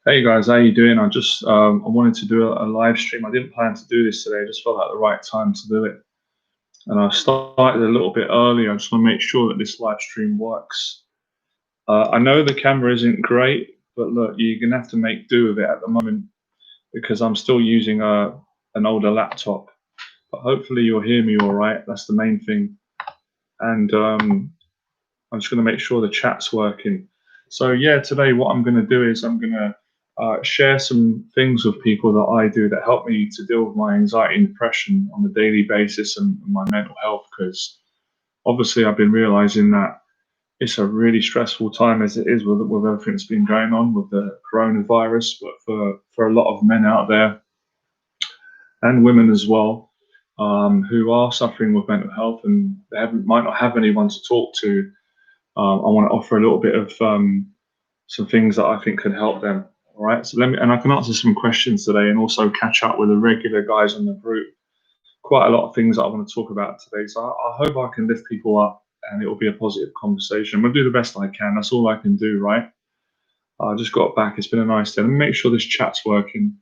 Hey guys, how you doing? I wanted to do a live stream. I didn't plan to do this today. I just felt like the right time to do it, and I started a little bit early. I just want to make sure that this live stream works. I know the camera isn't great, but look, you're gonna have to make do with it at the moment because I'm still using an older laptop. But hopefully you'll hear me all right. That's the main thing. And I'm just going to make sure the chat's working. So yeah, today what I'm going to do is I'm going to share some things with people that I do that help me to deal with my anxiety and depression on a daily basis and my mental health. Because obviously I've been realizing that it's a really stressful time as it is with everything that's been going on with the coronavirus. But for a lot of men out there and women as well, who are suffering with mental health and might not have anyone to talk to, I want to offer a little bit of some things that I think could help them. All right. So and I can answer some questions today and also catch up with the regular guys on the group. Quite a lot of things that I want to talk about today. So I hope I can lift people up and it will be a positive conversation. I'm going to do the best I can. That's all I can do, right? I just got back. It's been a nice day. Let me make sure this chat's working.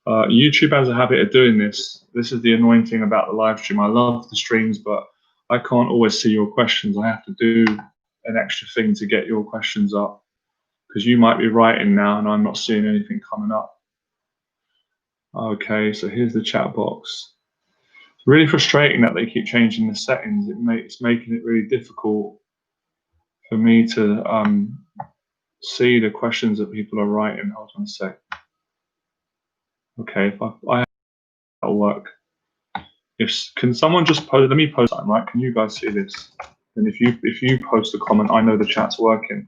YouTube has a habit of doing this. This is the annoying thing about the live stream. I love the streams, but I can't always see your questions. I have to do an extra thing to get your questions up because you might be writing now and I'm not seeing anything coming up. Okay, so here's the chat box. It's really frustrating that they keep changing the settings. It's making it really difficult for me to see the questions that people are writing. Hold on a sec. Okay, if I that'll work. Can someone just post? Let me post that, right? Can you guys see this? And if you post a comment, I know the chat's working.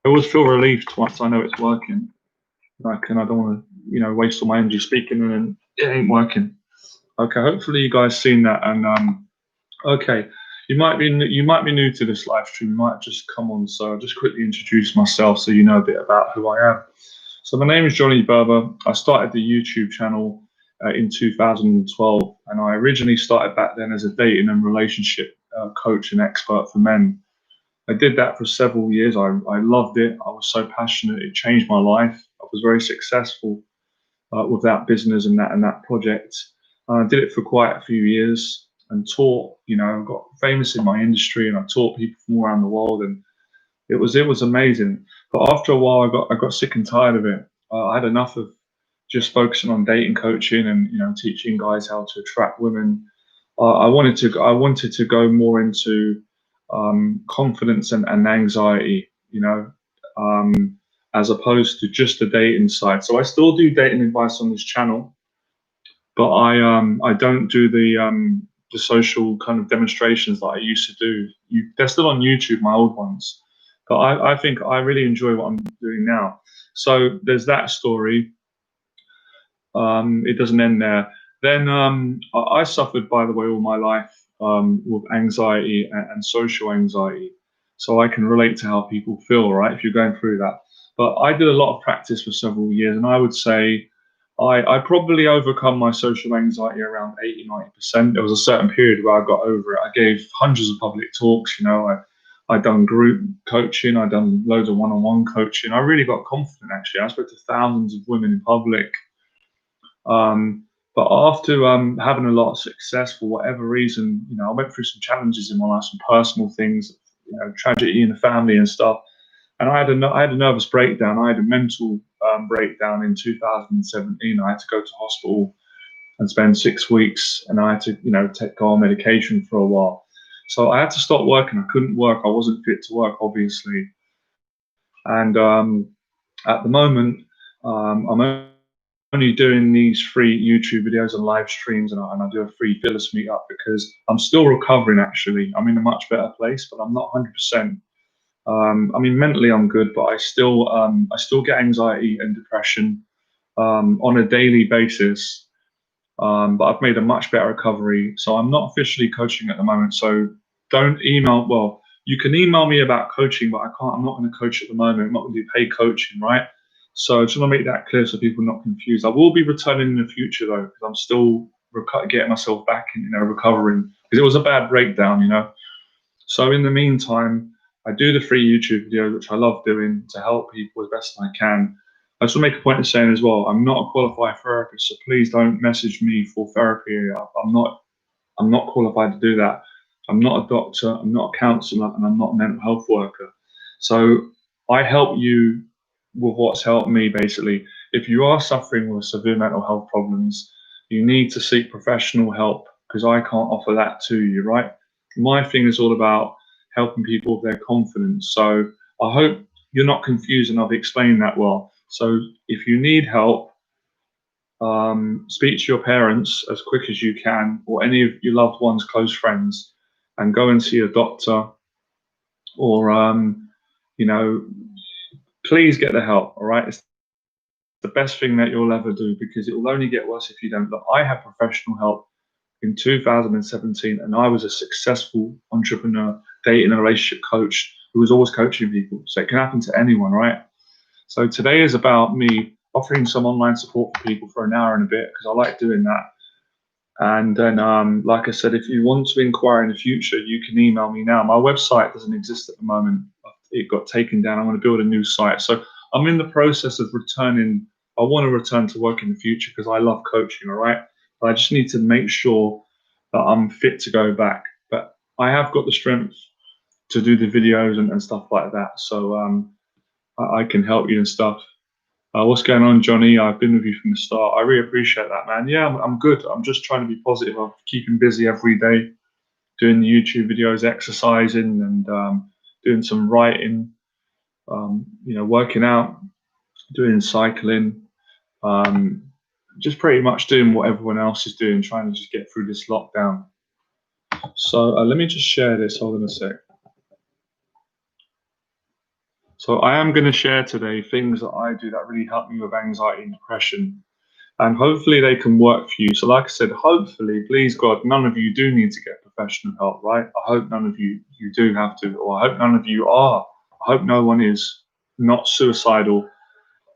I always feel relieved once I know it's working. I don't want to waste all my energy speaking and then it ain't working. Okay, hopefully you guys seen that. And okay, you might be new to this live stream. You might just come on. So I'll just quickly introduce myself so you know a bit about who I am. So my name is Berba. I started the YouTube channel in 2012, and I originally started back then as a dating and relationship coach and expert for men. I did that for several years. I loved it. I was so passionate. It changed my life. I was very successful with that business and that project. I did it for quite a few years and taught. Got famous in my industry, and I taught people from all around the world, and it was amazing. But after a while, I got sick and tired of it. I had enough of just focusing on dating coaching and teaching guys how to attract women. I wanted to go more into confidence and anxiety, as opposed to just the dating side. So I still do dating advice on this channel, but I don't do the social kind of demonstrations that I used to do. They're still on YouTube, my old ones, but I think I really enjoy what I'm doing now. So there's that story. It doesn't end there. Then I suffered, by the way, all my life with anxiety and social anxiety. So I can relate to how people feel, right, if you're going through that. But I did a lot of practice for several years, and I would say I probably overcome my social anxiety around 80, 90%. There was a certain period where I got over it. I gave hundreds of public talks, I'd done group coaching, I'd done loads of one-on-one coaching. I really got confident, actually. I spoke to thousands of women in public. But after having a lot of success, for whatever reason, I went through some challenges in my life, some personal things, tragedy in the family and stuff. And I had a nervous breakdown. I had a mental breakdown in 2017. I had to go to hospital and spend 6 weeks, and I had to go on medication for a while. So I had to stop working. I couldn't work. I wasn't fit to work, obviously. And at the moment, I'm only doing these free YouTube videos and live streams, and I do a free Phyllis meetup because I'm still recovering. Actually, I'm in a much better place, but I'm not 100%. Mentally I'm good, but I still get anxiety and depression on a daily basis. But I've made a much better recovery, so I'm not officially coaching at the moment. So don't email. Well, you can email me about coaching, but I'm not going to coach at the moment. I'm not going to do paid coaching, right? So I just want to make that clear so people are not confused. I will be returning in the future though, because I'm still getting myself back in, recovering, because it was a bad breakdown, So in the meantime, I do the free YouTube videos, which I love doing to help people as best I can. I just want to make a point of saying as well, I'm not a qualified therapist, so please don't message me for therapy. I'm not qualified to do that. I'm not a doctor, I'm not a counsellor, and I'm not a mental health worker. So I help you with what's helped me basically. If you are suffering with severe mental health problems, you need to seek professional help because I can't offer that to you, right? My thing is all about helping people with their confidence. So I hope you're not confused and I've explained that well. So if you need help, speak to your parents as quick as you can, or any of your loved ones, close friends, and go and see a doctor. Or, you know, please get the help. All right, it's the best thing that you'll ever do because it will only get worse if you don't. Look, I had professional help in 2017, and I was a successful entrepreneur, dating and relationship coach who was always coaching people. So it can happen to anyone, right? So today is about me offering some online support for people for an hour and a bit because I like doing that. And then, like I said, if you want to inquire in the future, you can email me now. My website doesn't exist at the moment. It got taken down. I want to build a new site. So I'm in the process of returning. I want to return to work in the future because I love coaching, all right? But I just need to make sure that I'm fit to go back. But I have got the strength to do the videos and stuff like that. So I can help you and stuff. What's going on, Johnny? I've been with you from the start. I really appreciate that, man. Yeah, I'm good. I'm just trying to be positive. I'm keeping busy every day, doing the YouTube videos, exercising, and doing some writing. Working out, doing cycling. Just pretty much doing what everyone else is doing, trying to just get through this lockdown. So let me just share this. Hold on a sec. So I am going to share today things that I do that really help me with anxiety and depression. And hopefully they can work for you. So like I said, hopefully, please God, none of you do need to get professional help, right? I hope none of you do have to, or I hope none of you are. I hope no one is not suicidal.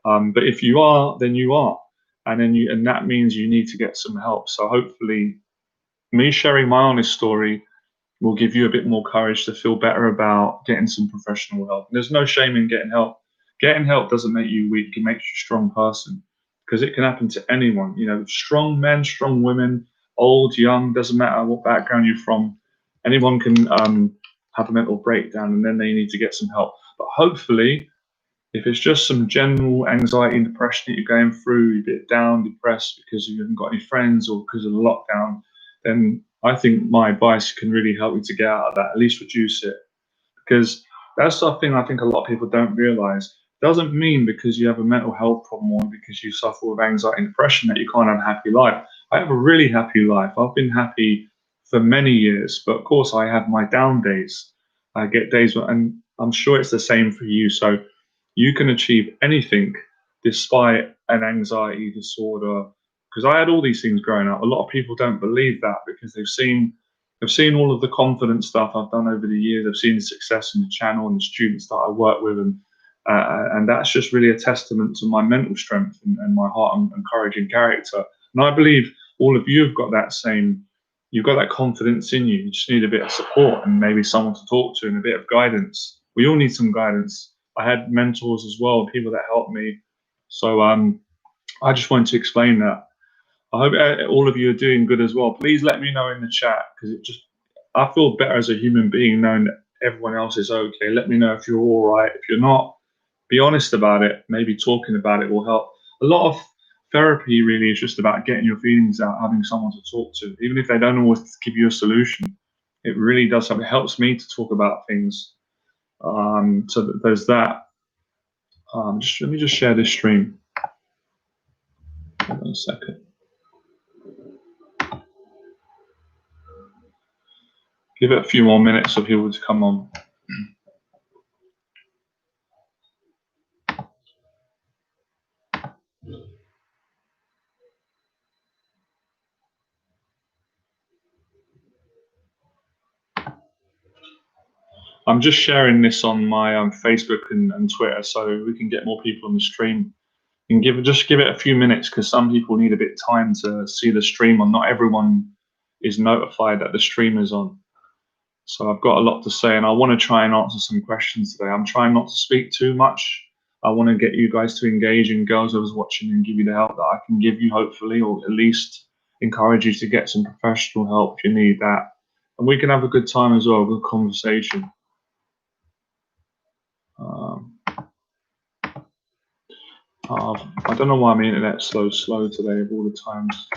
But if you are, then you are. And that means you need to get some help. So hopefully me sharing my honest story will give you a bit more courage to feel better about getting some professional help. And there's no shame in getting help. Getting help doesn't make you weak, it makes you a strong person because it can happen to anyone. Strong men, strong women, old, young, doesn't matter what background you're from. Anyone can have a mental breakdown and then they need to get some help. But hopefully, if it's just some general anxiety and depression that you're going through, you're a bit down, depressed because you haven't got any friends or because of the lockdown, then I think my advice can really help you to get out of that, at least reduce it. Because that's something I think a lot of people don't realize. Doesn't mean because you have a mental health problem or because you suffer with anxiety and depression that you can't have a happy life. I have a really happy life. I've been happy for many years, but of course I have my down days. I get days, and I'm sure it's the same for you. So you can achieve anything despite an anxiety disorder. Because I had all these things growing up. A lot of people don't believe that because they've seen all of the confident stuff I've done over the years. They've seen the success in the channel and the students that I work with, and that's just really a testament to my mental strength and my heart and courage and character. And I believe all of you have got that same. You've got that confidence in you. You just need a bit of support and maybe someone to talk to and a bit of guidance. We all need some guidance. I had mentors as well, people that helped me. So I just wanted to explain that. I hope all of you are doing good as well. Please let me know in the chat because I feel better as a human being knowing that everyone else is okay. Let me know if you're all right. If you're not, be honest about it. Maybe talking about it will help. A lot of therapy really is just about getting your feelings out, having someone to talk to, even if they don't always give you a solution. It really does help. It helps me to talk about things. So there's that. Let me just share this stream. Hold on a second. Give it a few more minutes for people to come on. I'm just sharing this on my Facebook and Twitter so we can get more people on the stream. And just give it a few minutes because some people need a bit of time to see the stream on. Not everyone is notified that the stream is on. So I've got a lot to say and I want to try and answer some questions today. I'm trying not to speak too much. I want to get you guys to engage, and girls whoever's watching, and give you the help that I can give you, hopefully, or at least encourage you to get some professional help if you need that. And we can have a good time as well, a good conversation. I don't know why my internet's so slow today of all the times.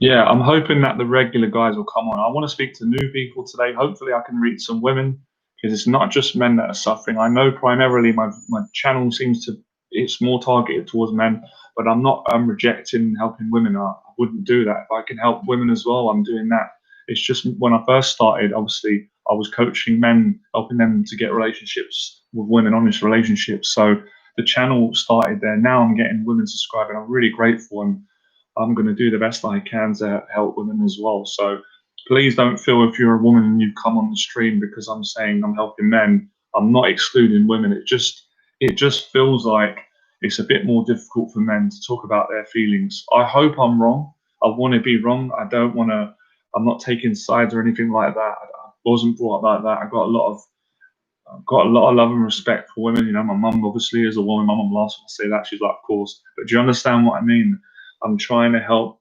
Yeah, I'm hoping that the regular guys will come on. I want to speak to new people today. Hopefully, I can reach some women, because it's not just men that are suffering. I know primarily my channel seems to, it's more targeted towards men, but I'm rejecting helping women. I wouldn't do that. If I can help women as well, I'm doing that. It's just when I first started, obviously, I was coaching men, helping them to get relationships with women, honest relationships. So the channel started there. Now I'm getting women subscribing. I'm really grateful, and I'm going to do the best I can to help women as well. So please don't feel, if you're a woman and you come on the stream because I'm saying I'm helping men, I'm not excluding women. It just feels like it's a bit more difficult for men to talk about their feelings. I hope I'm wrong. I want to be wrong. I don't want to. I'm not taking sides or anything like that. I wasn't brought up like that. I've got a lot of love and respect for women. You know, my mum obviously is a woman. My mum laughs when I say that. She's like, of course. But do you understand what I mean? I'm trying to help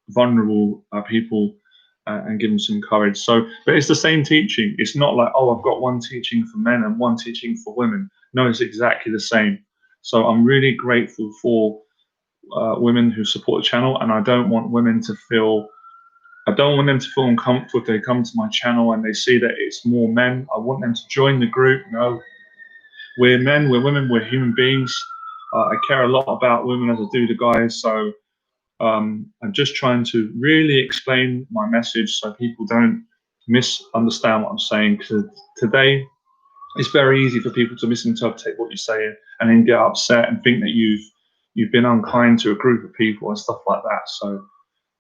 vulnerable people and give them some courage. So, but it's the same teaching. It's not like, oh, I've got one teaching for men and one teaching for women. No, it's exactly the same. So I'm really grateful for women who support the channel, and I don't want women to feel. I don't want them to feel uncomfortable if they come to my channel and they see that it's more men. I want them to join the group. No, we're men, we're women, we're human beings. I care a lot about women as I do the guys. So I'm just trying to really explain my message so people don't misunderstand what I'm saying. Because today it's very easy for people to misinterpret what you're saying and then get upset and think that you've been unkind to a group of people and stuff like that. So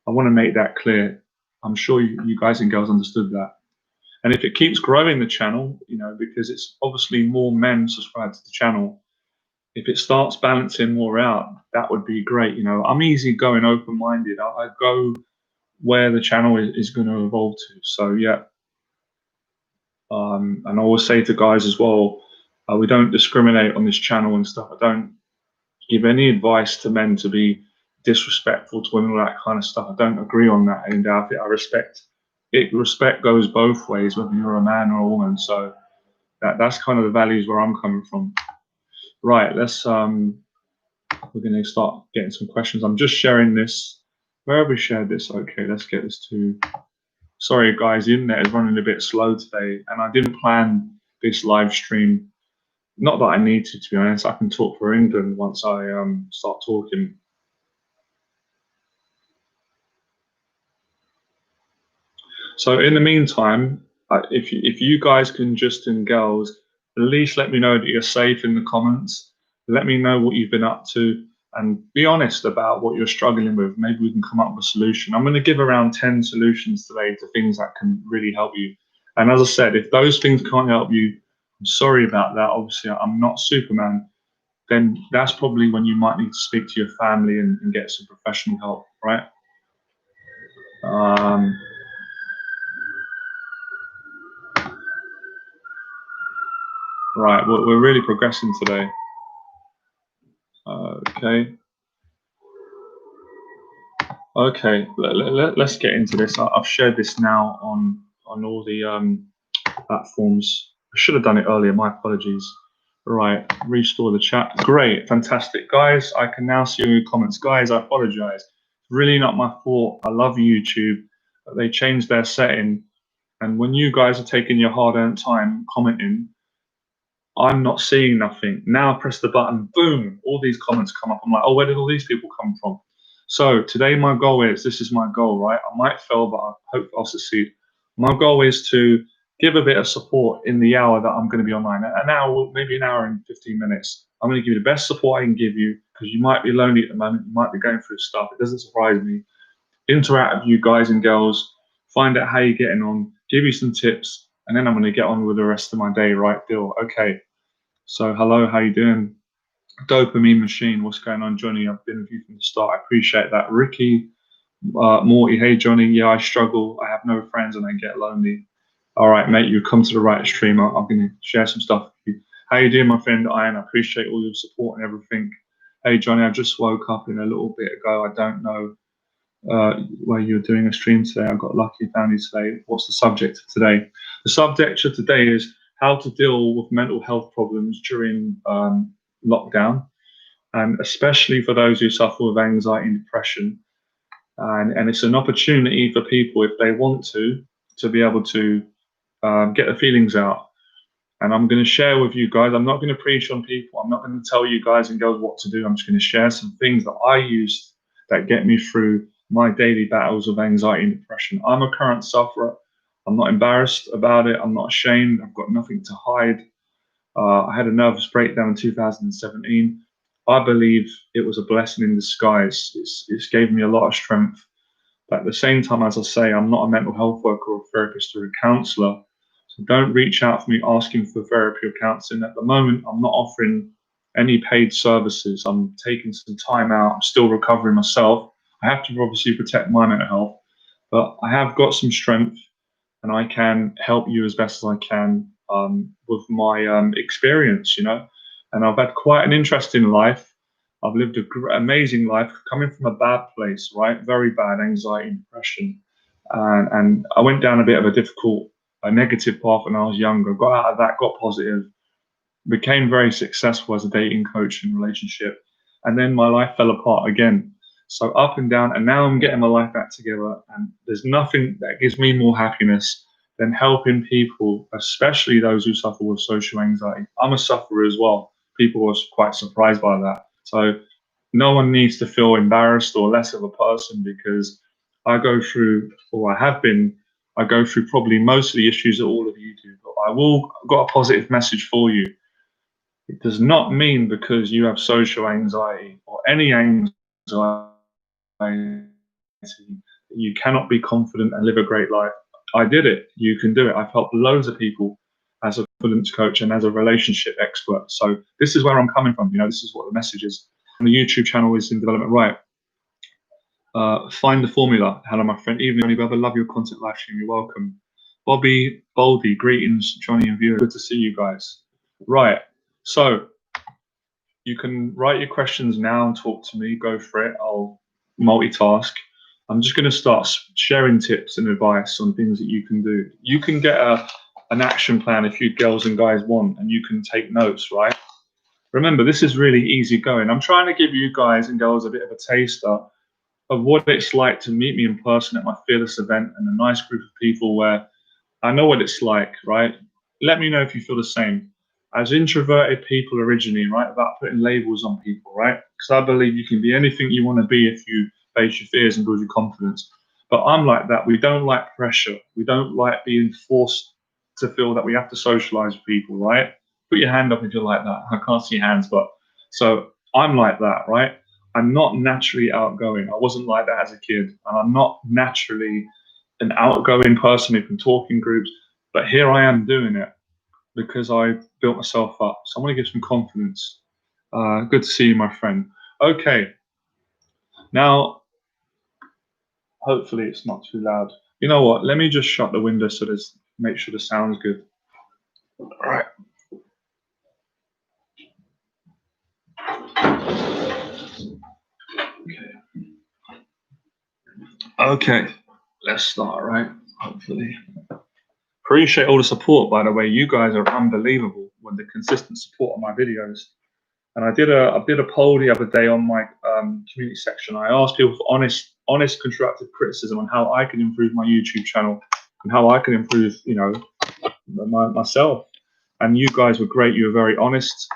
I want to make that clear. I'm sure you guys and girls understood that. And if it keeps growing the channel, because it's obviously more men subscribe to the channel, if it starts balancing more out, that would be great. I'm easy going, open-minded. I go where the channel is going to evolve to. So yeah, and I always say to guys as well, we don't discriminate on this channel and stuff. I don't give any advice to men to be disrespectful to women, all that kind of stuff. I don't agree on that. And I respect it. Respect goes both ways, whether you're a man or a woman. So that's kind of the values where I'm coming from. Right, we're going to start getting some questions. I'm just sharing this. Where have we shared this? Okay, let's get this to. Sorry, guys, the internet is running a bit slow today, and I didn't plan this live stream. Not that I need to be honest. I can talk for England once I start talking. So in the meantime, if you guys can just, and girls, at least let me know that you're safe in the comments. Let me know what you've been up to, and be honest about what you're struggling with. Maybe we can come up with a solution. I'm going to give around 10 solutions today to things that can really help you. And as I said, if those things can't help you, I'm sorry about that. Obviously, I'm not Superman. Then that's probably when you might need to speak to your family and get some professional help, right? Right, we're really progressing today. Okay. Okay, let's get into this. I've shared this now on all the platforms. I should have done it earlier. My apologies. Right, restore the chat. Great, fantastic, guys. I can now see your comments, guys. I apologize. Really not my fault. I love YouTube. They changed their setting, and when you guys are taking your hard-earned time commenting, I'm not seeing nothing. Now I press the button, boom, all these comments come up. I'm like, oh, where did all these people come from? So today my goal is, this is my goal, right? I might fail, but I hope I'll succeed. My goal is to give a bit of support in the hour that I'm going to be online. An hour, maybe an hour and 15 minutes. I'm going to give you the best support I can give you, because you might be lonely at the moment. You might be going through stuff. It doesn't surprise me. Interact with you guys and girls, find out how you're getting on, give you some tips, and then I'm going to get on with the rest of my day, right? Deal. Okay. So hello, how you doing? Dopamine machine. What's going on, Johnny? I've been with you from the start. I appreciate that. Ricky, Morty, hey Johnny. Yeah, I struggle. I have no friends and I get lonely. All right, mate, you come to the right stream. I'm going to share some stuff with you. How you doing, my friend Ian? I appreciate all your support and everything. Hey Johnny, I just woke up in a little bit ago. I don't know where you're doing a stream today. I got lucky, found you today. What's the subject of today? The subject of today is how to deal with mental health problems during lockdown, and especially for those who suffer with anxiety and depression. And it's an opportunity for people, if they want to be able to get the feelings out. And I'm going to share with you guys. I'm not going to preach on people. I'm not going to tell you guys and girls what to do. I'm just going to share some things that I use that get me through my daily battles of anxiety and depression. I'm a current sufferer. I'm not embarrassed about it. I'm not ashamed. I've got nothing to hide. I had a nervous breakdown in 2017. I believe it was a blessing in disguise. It's gave me a lot of strength. But at the same time, as I say, I'm not a mental health worker or a therapist or a counselor. So don't reach out for me asking for therapy or counseling. At the moment, I'm not offering any paid services. I'm taking some time out. I'm still recovering myself. I have to obviously protect my mental health, but I have got some strength and I can help you as best as I can with my experience, you know. And I've had quite an interesting life. I've lived an amazing life coming from a bad place, right? Very bad anxiety and depression. And I went down a bit of a negative path when I was younger, got out of that, got positive, became very successful as a dating coach and relationship. And then my life fell apart again. So up and down, and now I'm getting my life back together. And there's nothing that gives me more happiness than helping people, especially those who suffer with social anxiety. I'm a sufferer as well. People were quite surprised by that. So no one needs to feel embarrassed or less of a person because I go through, or I go through probably most of the issues that all of you do. But I will got a positive message for you. It does not mean because you have social anxiety or any anxiety you cannot be confident and live a great life. I did it. You can do it. I've helped loads of people as a confidence coach and as a relationship expert. So this is where I'm coming from. You know, this is what the message is. And the YouTube channel is in development. Right. Find the formula. Hello, my friend. Evening, only brother. Love your content live stream. You're welcome. Bobby, Baldy, greetings, Johnny and viewers. Good to see you guys. Right. So you can write your questions now and talk to me. Go for it. I'll multitask. I'm just going to start sharing tips and advice on things that you can do. You can get an action plan if you girls and guys want, and you can take notes, right? Remember, this is really easy going. I'm trying to give you guys and girls a bit of a taster of what it's like to meet me in person at my Fearless event and a nice group of people where I know what it's like, right? Let me know if you feel the same. As introverted people originally, right, about putting labels on people, right? Because I believe you can be anything you want to be if you face your fears and build your confidence. But I'm like that. We don't like pressure. We don't like being forced to feel that we have to socialize with people, right? Put your hand up if you're like that. I can't see hands, but so I'm like that, right? I'm not naturally outgoing. I wasn't like that as a kid, and I'm not naturally an outgoing person who can talk in groups. But here I am doing it because I built myself up. So I want to give some confidence. Good to see you, my friend. Okay. Now, hopefully it's not too loud. You know what? Let me just shut the window so there's make sure the sound's good. All right. Okay. Let's start, right? Hopefully. Appreciate all the support, by the way. You guys are unbelievable with the consistent support on my videos. And I did a poll the other day on my community section. I asked people for honest constructive criticism on how I can improve my YouTube channel and how I can improve, you know, myself. And you guys were great. You were very honest.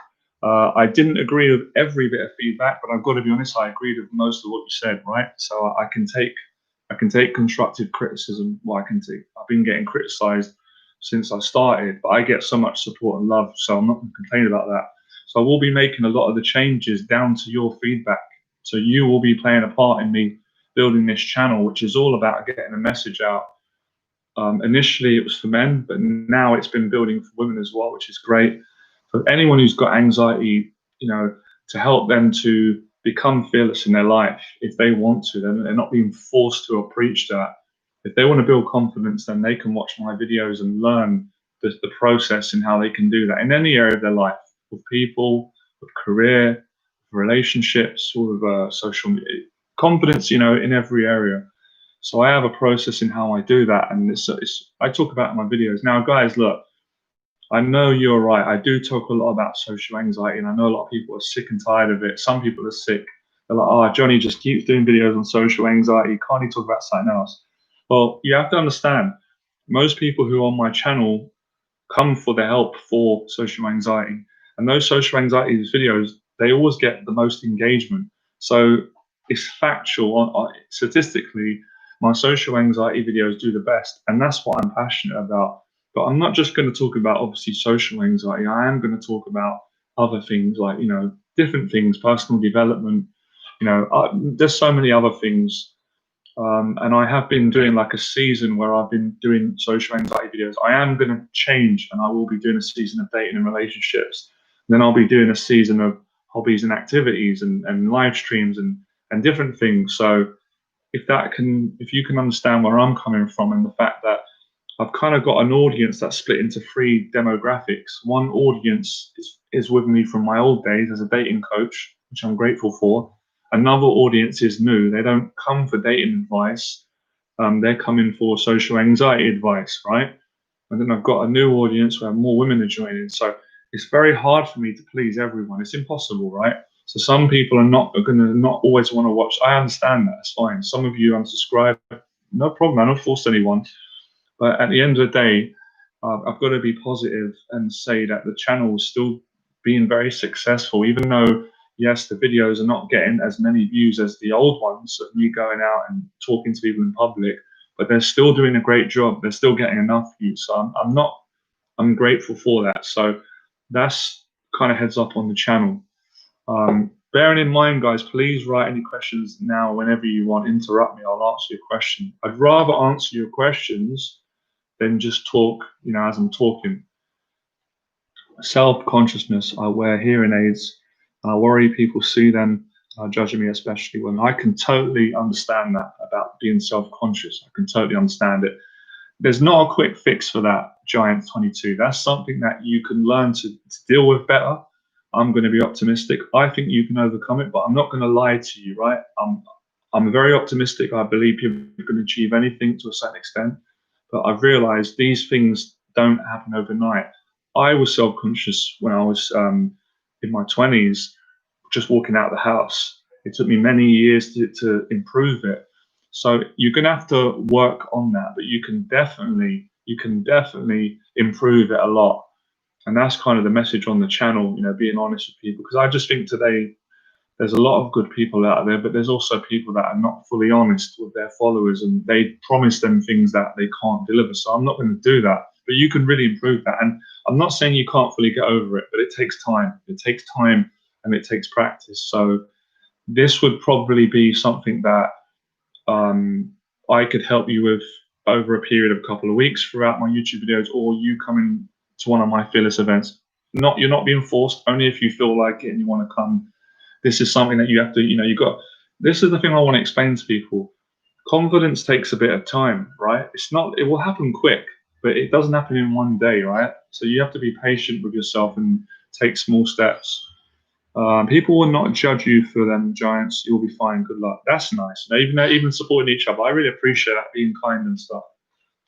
I didn't agree with every bit of feedback, but I've got to be honest. I agreed with most of what you said, right? So I can take constructive criticism. Well, I can take. I've been getting criticized since I started, but I get so much support and love, so I'm not going to complain about that. So I will be making a lot of the changes down to your feedback. So you will be playing a part in me building this channel, which is all about getting a message out. Initially, it was for men, but now it's been building for women as well, which is great. For anyone who's got anxiety, you know, to help them to become fearless in their life if they want to. They're not being forced to or preached at. If they want to build confidence, then they can watch my videos and learn the process and how they can do that in any area of their life, with people, with career, relationships, or with social media. Confidence, in every area. So I have a process in how I do that, and I talk about in my videos. Now, guys, look, I know you're right. I do talk a lot about social anxiety, and I know a lot of people are sick and tired of it. Some people are sick. They're like, oh, Johnny just keeps doing videos on social anxiety. Can't he talk about something else? Well, you have to understand, most people who are on my channel come for the help for social anxiety. And those social anxiety videos, they always get the most engagement. So it's factual. Statistically, my social anxiety videos do the best. And that's what I'm passionate about. But I'm not just going to talk about, obviously, social anxiety. I am going to talk about other things like, different things, personal development. There's so many other things. And I have been doing like a season where I've been doing social anxiety videos. I am going to change, and I will be doing a season of dating and relationships. Then I'll be doing a season of hobbies and activities and live streams and different things. So if you can understand where I'm coming from, and the fact that I've kind of got an audience that's split into three demographics. One audience is with me from my old days as a dating coach, which I'm grateful for. Another audience is new. They don't come for dating advice. They're coming for social anxiety advice, right? And then I've got a new audience where more women are joining. So it's very hard for me to please everyone. It's impossible, right? So some people are going to not always want to watch. I understand that. It's fine. Some of you unsubscribe. No problem. I don't force anyone. But at the end of the day, I've got to be positive and say that the channel is still being very successful, even though, yes, the videos are not getting as many views as the old ones of me going out and talking to people in public, but they're still doing a great job. They're still getting enough views. So I'm grateful for that. So that's kind of heads up on the channel. Bearing in mind, guys, please write any questions now whenever you want. Interrupt me. I'll answer your question. I'd rather answer your questions than just talk, as I'm talking. Self-consciousness. I wear hearing aids, and I worry people see them judging me, especially when I can totally understand that about being self-conscious. I can totally understand it. There's not a quick fix for that, Giant 22. That's something that you can learn to deal with better. I'm going to be optimistic. I think you can overcome it, but I'm not going to lie to you, right? I'm very optimistic. I believe people can achieve anything to a certain extent. But I've realized these things don't happen overnight. I was self-conscious when I was in my 20s, just walking out of the house. It took me many years to improve it. So you're going to have to work on that, but you can definitely improve it a lot. And that's kind of the message on the channel, being honest with people. Because I just think today there's a lot of good people out there, but there's also people that are not fully honest with their followers, and they promise them things that they can't deliver. So I'm not going to do that, but you can really improve that. And I'm not saying you can't fully get over it, but it takes time. It takes time and it takes practice. So this would probably be something that I could help you with over a period of a couple of weeks throughout my YouTube videos, or you coming to one of my fearless events. You're not being forced, only if you feel like it and you want to come. This is something that you have to, this is the thing I want to explain to people. Confidence takes a bit of time, right? It will happen quick, but it doesn't happen in one day, right? So you have to be patient with yourself and take small steps. People will not judge you for them giants. You'll be fine. Good luck. That's nice. Even supporting each other. I really appreciate that, being kind and stuff.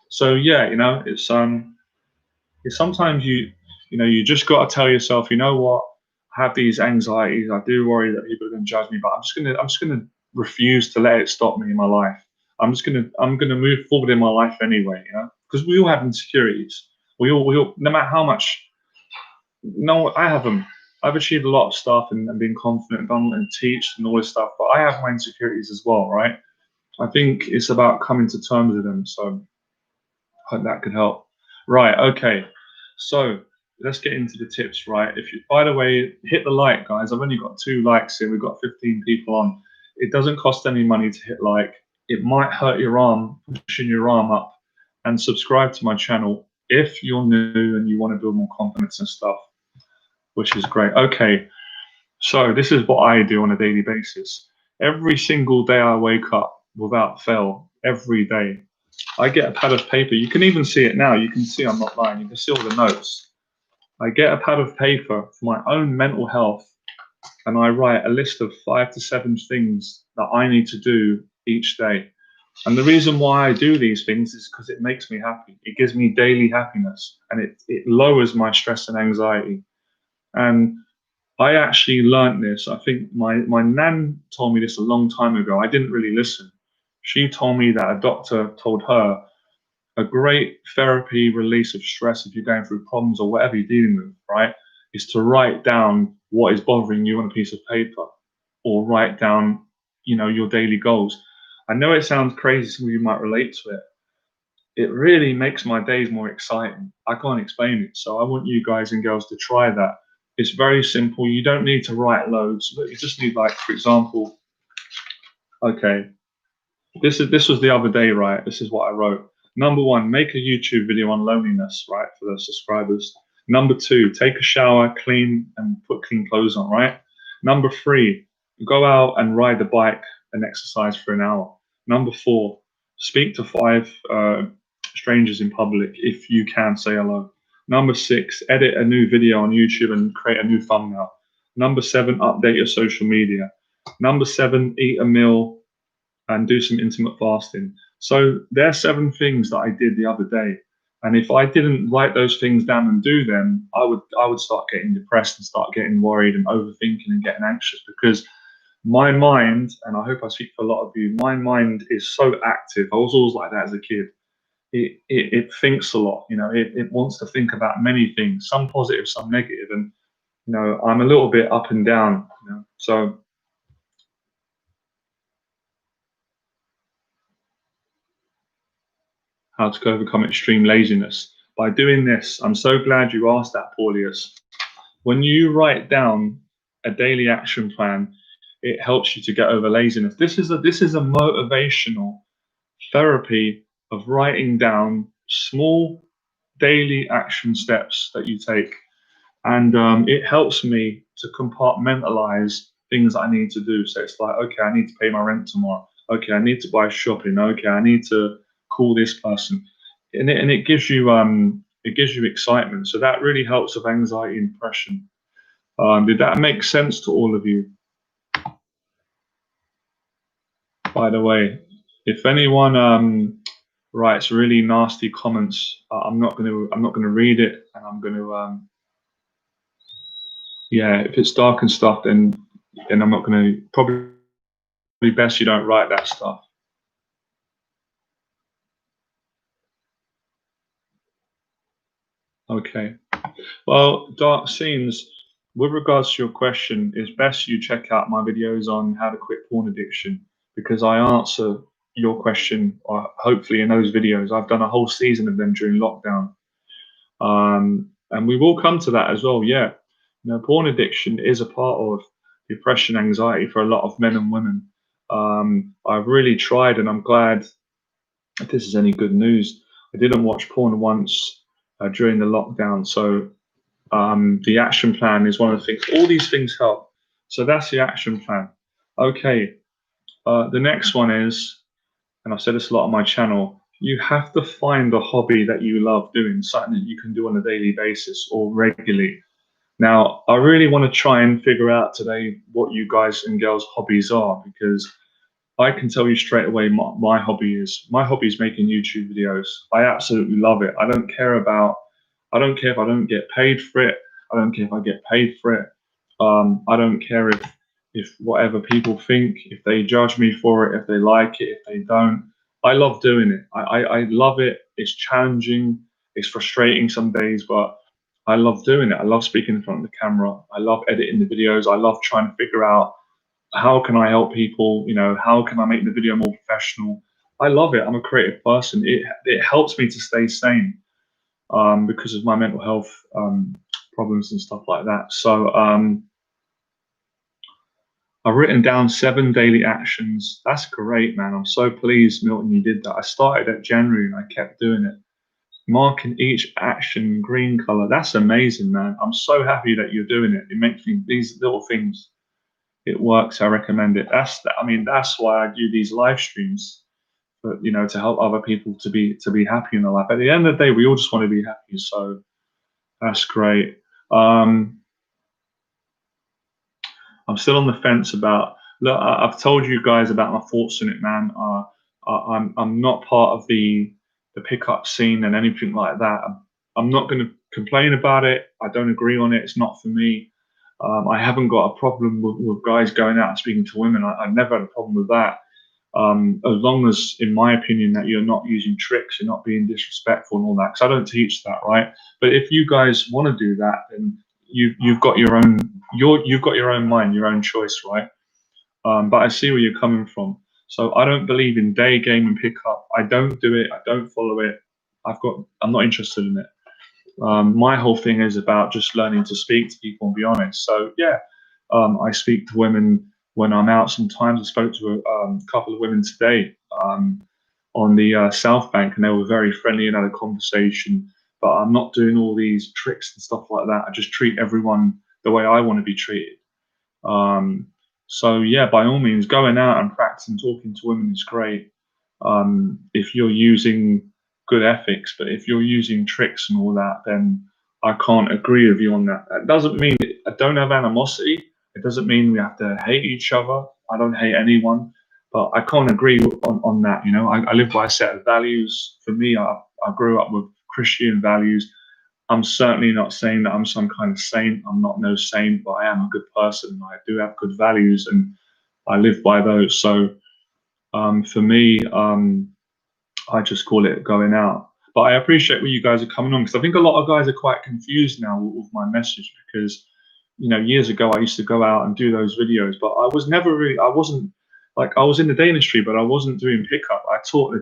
So yeah, it's sometimes you just got to tell yourself, you know what, I have these anxieties. I do worry that people are going to judge me, but I'm just gonna refuse to let it stop me in my life. I'm gonna move forward in my life anyway, because we all have insecurities. We all, no matter how much. No, I have them. I've achieved a lot of stuff and been confident and teach and all this stuff, but I have my insecurities as well, right? I think it's about coming to terms with them. So I hope that could help. Right, okay. So let's get into the tips, right? By the way, hit the like, guys. I've only got 2 likes here. We've got 15 people on. It doesn't cost any money to hit like. It might hurt your arm, pushing your arm up. And subscribe to my channel if you're new and you want to build more confidence and stuff, which is great. Okay. So this is what I do on a daily basis. Every single day I wake up without fail, every day, I get a pad of paper. You can even see it now. You can see I'm not lying. You can see all the notes. I get a pad of paper for my own mental health, and I write a list of 5 to 7 things that I need to do each day. And the reason why I do these things is because it makes me happy. It gives me daily happiness, and it lowers my stress and anxiety. And I actually learnt this. I think my nan told me this a long time ago. I didn't really listen. She told me that a doctor told her a great therapy release of stress if you're going through problems or whatever you're dealing with, right, is to write down what is bothering you on a piece of paper, or write down, your daily goals. I know it sounds crazy, some of you might relate to it. It really makes my days more exciting. I can't explain it. So I want you guys and girls to try that. It's very simple. You don't need to write loads, but you just need, like, for example, okay, this was the other day, right? This is what I wrote. Number one, make a YouTube video on loneliness, right, for the subscribers. Number two, take a shower, clean, and put clean clothes on, right? Number three, go out and ride the bike and exercise for an hour. Number four, speak to 5 strangers in public if you can, say hello. Number six, edit a new video on YouTube and create a new thumbnail. Number seven, update your social media. Number seven, eat a meal and do some intermittent fasting. So there are 7 things that I did the other day. And if I didn't write those things down and do them, I would start getting depressed and start getting worried and overthinking and getting anxious, because my mind, and I hope I speak for a lot of you, my mind is so active. I was always like that as a kid. It thinks a lot, it wants to think about many things, some positive, some negative, and I'm a little bit up and down, so how to overcome extreme laziness. By doing this, I'm so glad you asked that, Paulius. When you write down a daily action plan, it helps you to get over laziness. This is a motivational therapy of writing down small daily action steps that you take, and it helps me to compartmentalize things I need to do. So it's like, okay, I need to pay my rent tomorrow. Okay, I need to buy shopping. Okay, I need to call this person, and it gives you excitement. So that really helps with anxiety and depression. Did that make sense to all of you? By the way, if anyone writes really nasty comments, I'm not gonna read it, and I'm gonna yeah, if it's dark and stuff, then I'm not gonna, probably best you don't write that stuff. Okay. Well, dark scenes, with regards to your question, it's best you check out my videos on how to quit porn addiction, because I answer your question, hopefully, in those videos. I've done a whole season of them during lockdown. And we will come to that as well. Yeah. Porn addiction is a part of depression, anxiety for a lot of men and women. I've really tried, and I'm glad if this is any good news. I didn't watch porn once during the lockdown. So the action plan is one of the things. All these things help. So that's the action plan. Okay. The next one is, and I've said this a lot on my channel, you have to find a hobby that you love doing, something that you can do on a daily basis or regularly. Now, I really want to try and figure out today what you guys and girls' hobbies are, because I can tell you straight away my hobby is. My hobby is making YouTube videos. I absolutely love it. I don't care if I don't get paid for it. I don't care if I get paid for it. I don't care if whatever people think, if they judge me for it, if they like it, if they don't. I love doing it. I love it. It's challenging. It's frustrating some days, but I love doing it. I love speaking in front of the camera. I love editing the videos. I love trying to figure out how can I help people. How can I make the video more professional. I love it. I'm a creative person. It helps me to stay sane because of my mental health problems and stuff like that. So I've written down 7 daily actions. That's great, man. I'm so pleased, Milton, you did that. I started at January and I kept doing it. Marking each action green color. That's amazing, man. I'm so happy that you're doing it. It makes me, these little things, it works. I recommend it. I mean, that's why I do these live streams, but to help other people to be happy in their life. At the end of the day, we all just want to be happy. So that's great. Um, I'm still on the fence about. Look, I've told you guys about my thoughts on it, man. I'm not part of the pickup scene and anything like that. I'm not going to complain about it. I don't agree on it. It's not for me. I haven't got a problem with guys going out and speaking to women. I've never had a problem with that. As long as, in my opinion, that you're not using tricks, you're not being disrespectful and all that. Because I don't teach that, right? But if you guys want to do that, then you've got your own you've got your own mind, your own choice, right? But I see where you're coming from. So I don't believe in day game and pickup. I don't do it. I don't follow it. I'm not interested in it. My whole thing is about just learning to speak to people and be honest. So yeah, I speak to women when I'm out. Sometimes I spoke to a couple of women today on the South Bank, and they were very friendly and had a conversation. But I'm not doing all these tricks and stuff like that. I just treat everyone the way I want to be treated. Um, so yeah, by all means, going out and practicing talking to women is great if you're using good ethics. But if you're using tricks and all that, then I can't agree with you on that. That doesn't mean I don't have animosity. It doesn't mean we have to hate each other. I don't hate anyone, but I can't agree on that. I live by a set of values. For me, I grew up with Christian values. I'm certainly not saying that I'm some kind of saint. I'm not no saint, but I am a good person. I do have good values, and I live by those. So for me, I just call it going out. But I appreciate where you guys are coming on, because I think a lot of guys are quite confused now with my message, because years ago I used to go out and do those videos, but I wasn't like, I was in the day industry, but I wasn't doing pickup. I taught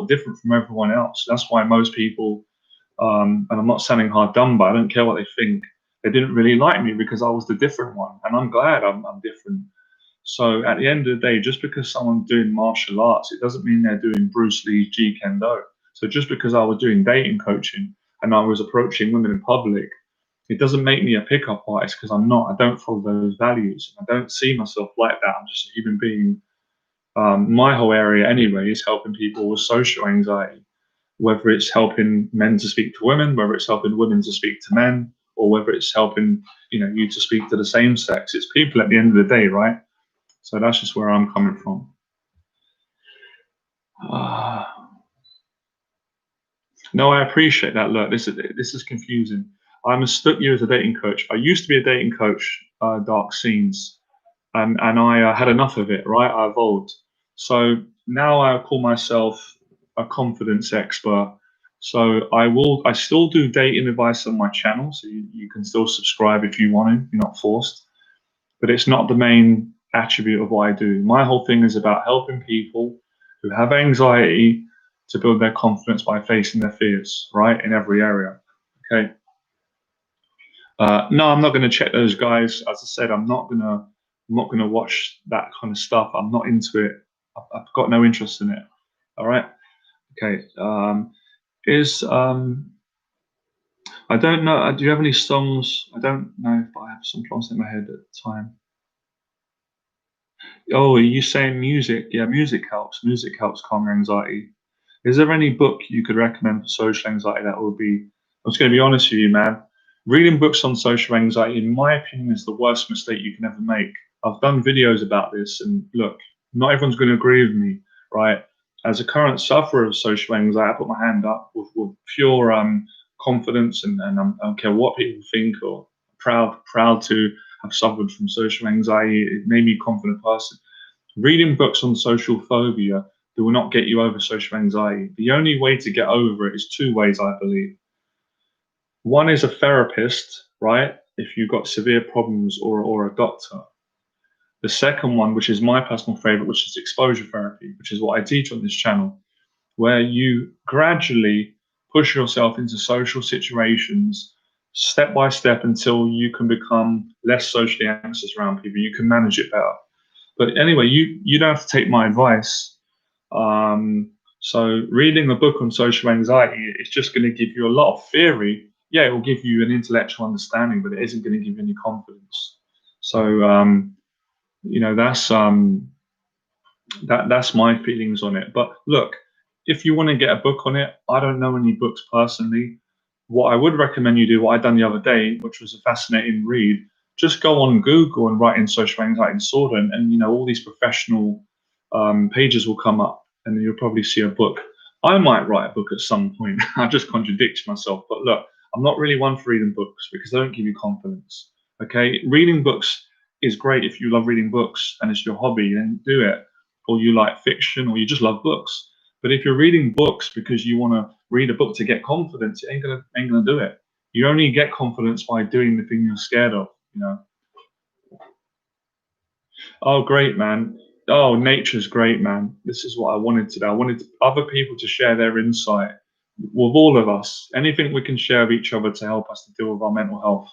different from everyone else. That's why most people, and I'm not sounding hard done, but I don't care what they think. They didn't really like me because I was the different one, and I'm glad I'm different. So at the end of the day, just because someone's doing martial arts, it doesn't mean they're doing Bruce Lee's Jeet Kune Do. So just because I was doing dating coaching and I was approaching women in public, it doesn't make me a pickup artist, because I'm not. I don't follow those values. I don't see myself like that. I'm just a human being. My whole area anyway is helping people with social anxiety, whether it's helping men to speak to women, whether it's helping women to speak to men, or whether it's helping you to speak to the same sex. It's people at the end of the day, right? So that's just where I'm coming from. No, I appreciate that. Look, this is confusing. I mistook you as a dating coach. I used to be a dating coach, dark scenes, and I had enough of it. Right, I evolved. So now I call myself a confidence expert. So I still do dating advice on my channel. So you can still subscribe if you want to. You're not forced, but it's not the main attribute of what I do. My whole thing is about helping people who have anxiety to build their confidence by facing their fears, right, in every area. Okay. No, I'm not going to check those guys. As I said, I'm not gonna watch that kind of stuff. I'm not into it. I've got no interest in it. All right. Okay. Is I don't know. Do you have any songs? I don't know if I have some songs in my head at the time. Oh, are you saying music? Yeah, music helps. Music helps calm your anxiety. Is there any book you could recommend for social anxiety that would be? I'm just going to be honest with you, man. Reading books on social anxiety, in my opinion, is the worst mistake you can ever make. I've done videos about this, and look, not everyone's going to agree with me, right? As a current sufferer of social anxiety, I put my hand up with pure confidence, and I don't care what people think, or proud to have suffered from social anxiety. It made me a confident person. Reading books on social phobia that will not get you over social anxiety. The only way to get over it is two ways, I believe. One is a therapist, right? If you've got severe problems, or a doctor. The second one, which is my personal favorite, which is exposure therapy, which is what I teach on this channel, where you gradually push yourself into social situations step by step until you can become less socially anxious around people. You can manage it better. But anyway, you don't have to take my advice. So reading a book on social anxiety is just going to give you a lot of theory. Yeah, it will give you an intellectual understanding, but it isn't going to give you any confidence. So That's my feelings on it. But look, if you want to get a book on it, I don't know any books personally. What I would recommend you do, what I done the other day, which was a fascinating read, just go on Google and write in social anxiety disorder, and all these professional pages will come up, and you'll probably see a book. I might write a book at some point. I just contradict myself, but look, I'm not really one for reading books because they don't give you confidence. Okay, reading books is great if you love reading books and it's your hobby, then do it. Or you like fiction, or you just love books. But if you're reading books because you want to read a book to get confidence, it ain't gonna do it. You only get confidence by doing the thing you're scared of. You know. Oh, great, man. Oh, nature's great, man. This is what I wanted today. I wanted other people to share their insight with all of us. Anything we can share with each other to help us to deal with our mental health.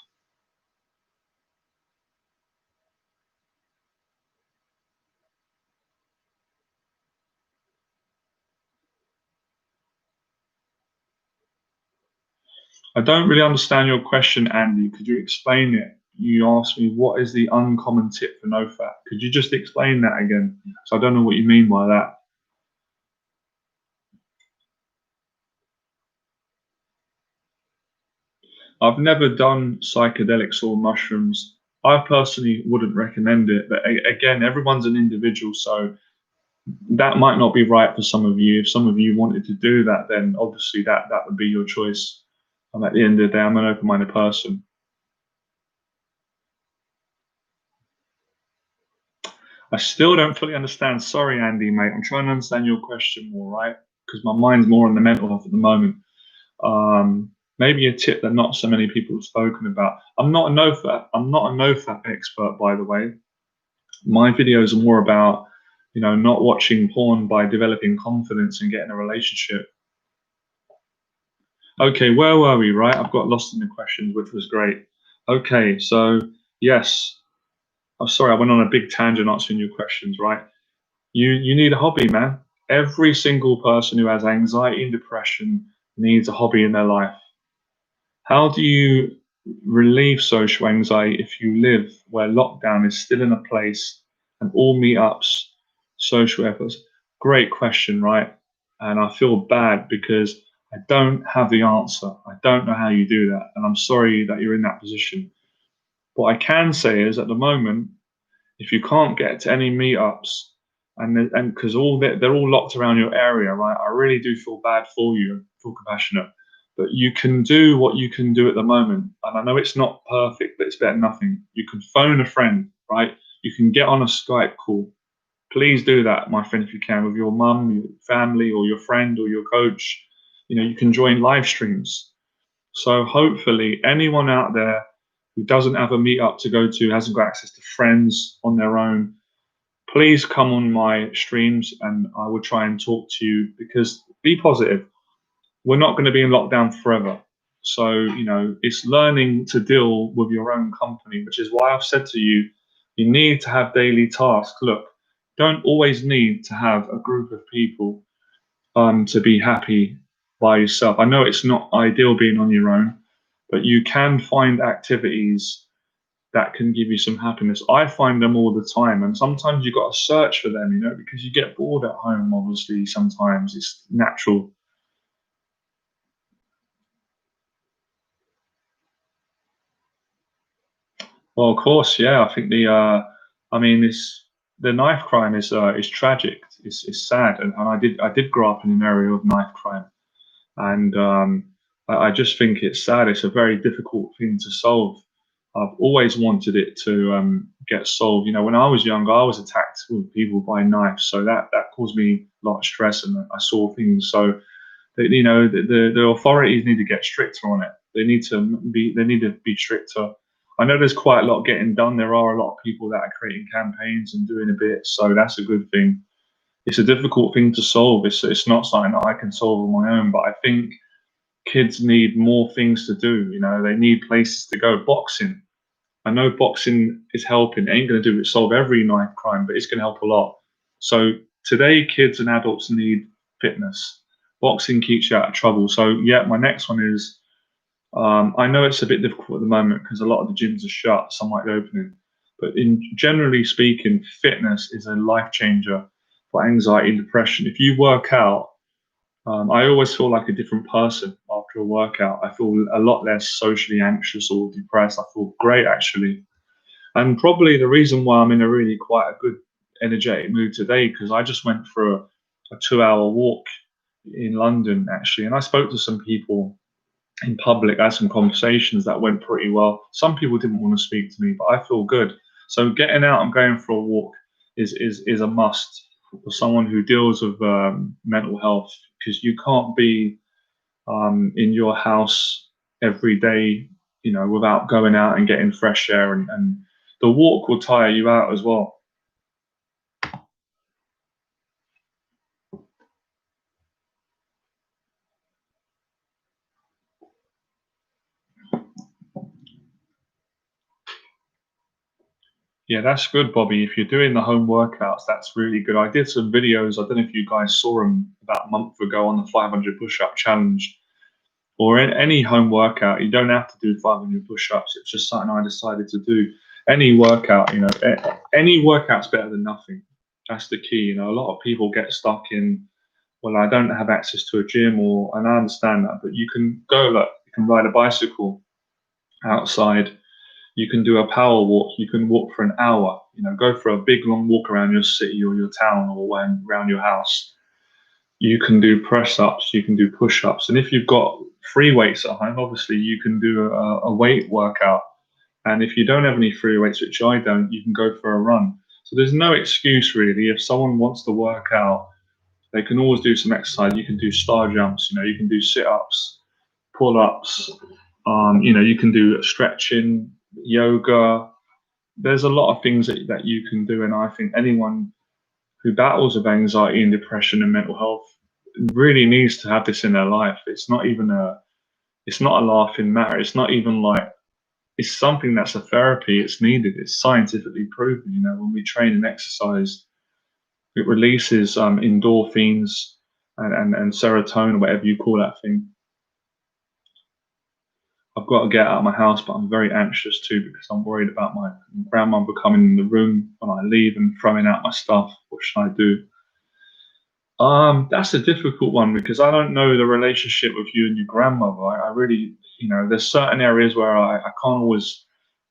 I don't really understand your question, Andy. Could you explain it? You asked me what is the uncommon tip for no fat. Could you just explain that again? So I don't know what you mean by that. I've never done psychedelics or mushrooms. I personally wouldn't recommend it, but again, everyone's an individual, so that might not be right for some of you. If some of you wanted to do that, then obviously that would be your choice. At the end of the day, I'm an open-minded person. I still don't fully understand. Sorry, Andy, mate. I'm trying to understand your question more, right? Because my mind's more on the mental health at the moment. Maybe a tip that not so many people have spoken about. I'm not a no fap expert, by the way. My videos are more about, not watching porn by developing confidence and getting a relationship. Okay, where were we, right? I've got lost in the questions, which was great. Okay, so yes. I'm sorry, I went on a big tangent answering your questions, right? You need a hobby, man. Every single person who has anxiety and depression needs a hobby in their life. How do you relieve social anxiety if you live where lockdown is still in a place and all meetups, social efforts? Great question, right? And I feel bad because I don't have the answer. I don't know how you do that. And I'm sorry that you're in that position. What I can say is at the moment, if you can't get to any meetups, and because they're all locked around your area, right? I really do feel bad for you, feel compassionate. But you can do what you can do at the moment, and I know it's not perfect, but it's better than nothing. You can phone a friend, right? You can get on a Skype call. Please do that, my friend, if you can, with your mum, your family, or your friend, or your coach. You can join live streams. So hopefully, anyone out there who doesn't have a meetup to go to, hasn't got access to friends on their own, please come on my streams and I will try and talk to you, because be positive. We're not going to be in lockdown forever. So, it's learning to deal with your own company, which is why I've said to you, you need to have daily tasks. Look, don't always need to have a group of people to be happy by yourself. I know it's not ideal being on your own, but you can find activities that can give you some happiness. I find them all the time, and sometimes you've got to search for them, because you get bored at home. Obviously, sometimes it's natural. Well, of course, yeah. I think I mean, the knife crime is tragic. It's sad, and I did grow up in an area of knife crime, and I just think it's sad. It's a very difficult thing to solve. I've always wanted it to get solved. When I was younger, I was attacked with people by knives, so that caused me a lot of stress, and I saw things. So, the authorities need to get stricter on it. They need to be stricter. I know there's quite a lot getting done. There are a lot of people that are creating campaigns and doing a bit, so that's a good thing. It's a difficult thing to solve. It's not something that I can solve on my own, but I think kids need more things to do. They need places to go. Boxing. I know boxing is helping. It ain't going to do it solve every knife crime, but it's going to help a lot. So today, kids and adults need fitness. Boxing keeps you out of trouble. So yeah, my next one is. I know it's a bit difficult at the moment because a lot of the gyms are shut. Some might be opening. But in generally speaking, fitness is a life changer for anxiety and depression. If you work out, I always feel like a different person after a workout. I feel a lot less socially anxious or depressed. I feel great actually. And probably the reason why I'm in a really quite a good energetic mood today, because I just went for a 2 hour walk in London actually, and I spoke to some people in public. I had some conversations that went pretty well. Some people didn't want to speak to me, but I feel good. So getting out and going for a walk is a must for someone who deals with mental health, because you can't be in your house every day, without going out and getting fresh air, and the walk will tire you out as well. Yeah, that's good, Bobby. If you're doing the home workouts, that's really good. I did some videos. I don't know if you guys saw them about a month ago on the 500 push-up challenge, or in any home workout. You don't have to do 500 push-ups. It's just something I decided to do. Any workout, any workout's better than nothing. That's the key. A lot of people get stuck in, well, I don't have access to a gym, and I understand that, but you can go, look, you can ride a bicycle outside. You can do a power walk. You can walk for an hour. Go for a big long walk around your city or your town or around your house. You can do press ups. You can do push ups. And if you've got free weights at home, obviously you can do a weight workout. And if you don't have any free weights, which I don't, you can go for a run. So there's no excuse really. If someone wants to work out, they can always do some exercise. You can do star jumps. You can do sit ups, pull ups. You can do stretching, yoga. There's a lot of things that you can do, and I think anyone who battles with anxiety and depression and mental health really needs to have this in their life. It's not a laughing matter. It's not even like, it's something that's a therapy. It's needed. It's scientifically proven. When we train and exercise, it releases endorphins and serotonin, whatever you call that thing. I've got to get out of my house, but I'm very anxious too, because I'm worried about my grandmother coming in the room when I leave and throwing out my stuff. What should I do? That's a difficult one, because I don't know the relationship with you and your grandmother. I really, there's certain areas where I can't always.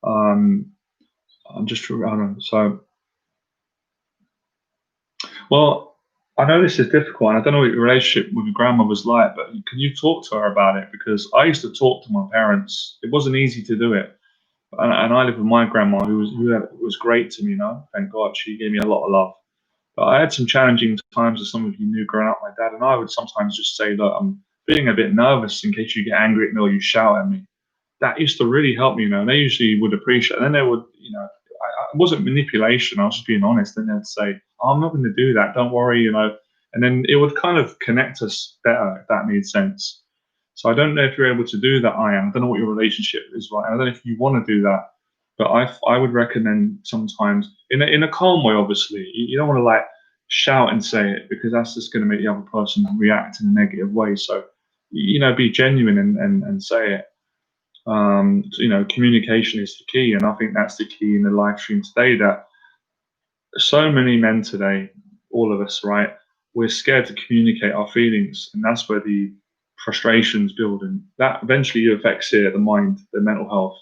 I'm just, I don't know. So, well, I know this is difficult, and I don't know what your relationship with your grandmother's like, but can you talk to her about it? Because I used to talk to my parents. It wasn't easy to do it. And I live with my grandma, who was great to me. Thank God, she gave me a lot of love. But I had some challenging times, as some of you knew, growing up with my dad, and I would sometimes just say, "Look, I'm feeling a bit nervous in case you get angry at me or you shout at me." That used to really help me, and they usually would appreciate it. And then they would, it wasn't manipulation. I was just being honest. And they'd say, "Oh, I'm not going to do that. Don't worry." And then it would kind of connect us better, if that made sense. So I don't know if you're able to do that, I don't know what your relationship is, right? I don't know if you want to do that, but I would recommend sometimes in a calm way. Obviously, you don't want to like shout and say it, because that's just going to make the other person react in a negative way. So be genuine and say it. Communication is the key, and I think that's the key in the live stream today. That so many men today, all of us, right? We're scared to communicate our feelings, and that's where the frustrations build, and that eventually affects the mind, the mental health.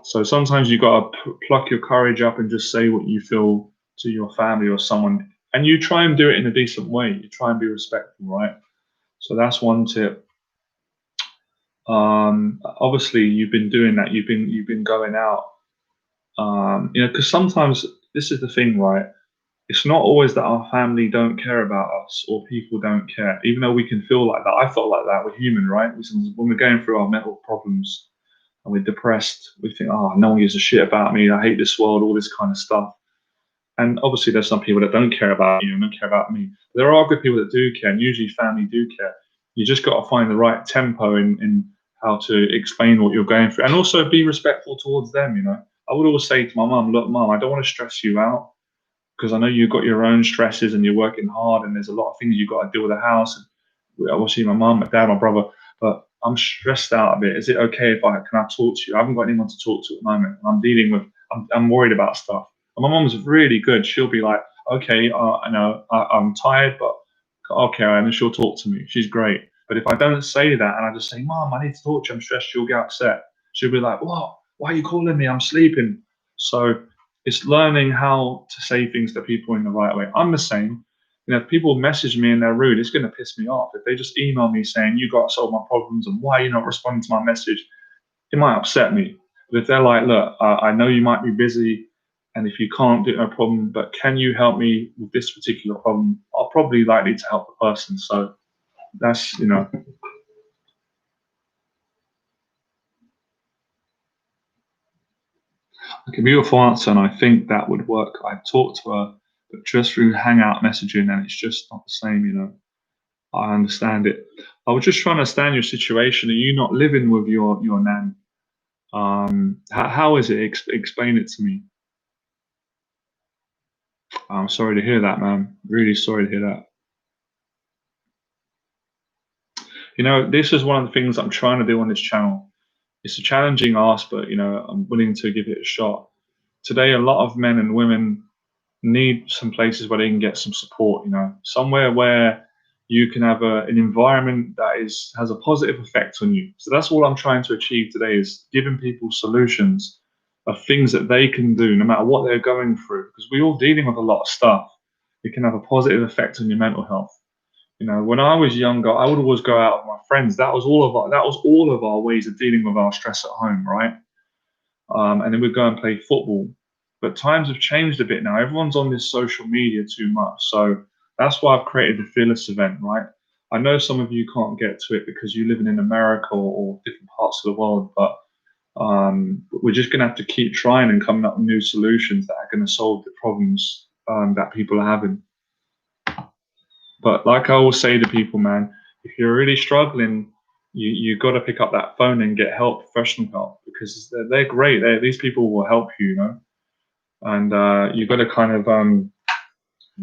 So sometimes you got to pluck your courage up and just say what you feel to your family or someone, and you try and do it in a decent way. You try and be respectful, right? So that's one tip. Obviously, you've been doing that. You've been going out. Because sometimes this is the thing, right? It's not always that our family don't care about us or people don't care, even though we can feel like that. I felt like that. We're human, right? When we're going through our mental problems and we're depressed, we think, oh, no one gives a shit about me. I hate this world, all this kind of stuff. And obviously, there's some people that don't care about you and don't care about me. But there are good people that do care, and usually family do care. You just got to find the right tempo in how to explain what you're going through, and also be respectful towards them. I would always say to my mum, "Look, mum, I don't want to stress you out, because I know you've got your own stresses and you're working hard, and there's a lot of things you've got to do with the house. And obviously, my mum, my dad, my brother, but I'm stressed out a bit. Is it okay if can I talk to you? I haven't got anyone to talk to at the moment. I'm I'm worried about stuff. And my mom's really good. She'll be like, okay, I know I'm tired, but okay, and then she'll talk to me. She's great. But if I don't say that and I just say, Mom, I need to talk to you, I'm stressed, she'll get upset. She'll be like, what? Why are you calling me? I'm sleeping. So it's learning how to say things to people in the right way. I'm the same. You know, if people message me and they're rude, it's going to piss me off. If they just email me saying, you got to solve my problems and why are you not responding to my message, it might upset me. But if they're like, look, I know you might be busy, and if you can't do it, no problem, but can you help me with this particular problem? I'll probably likely to help the person. So that's, you know, like a beautiful answer, and I think that would work. I've talked to her, but just through Hangout messaging, and it's just not the same, you know. I understand it. I was just trying to understand your situation. Are you not living with your nan? How is it? Explain it to me. I'm sorry to hear that, man. Really sorry to hear that. You know, this is one of the things I'm trying to do on this channel. It's a challenging ask, but you know, I'm willing to give it a shot. Today, a lot of men and women need some places where they can get some support, you know, somewhere where you can have an environment that has a positive effect on you. So that's all I'm trying to achieve today, is giving people solutions of things that they can do no matter what they're going through, because we're all dealing with a lot of stuff. It can have a positive effect on your mental health. You know, when I was younger, I would always go out with my friends. That was all of our ways of dealing with our stress at home, right? And then we'd go and play football. But times have changed a bit now. Everyone's on this social media too much. So that's why I've created the Fearless event, right? I know some of you can't get to it because you're living in America or different parts of the world, but we're just going to have to keep trying and coming up with new solutions that are going to solve the problems that people are having. But like I always say to people, man, if you're really struggling, you got to pick up that phone and get help, professional help, because they're great. These people will help you, you know. And you got to kind of,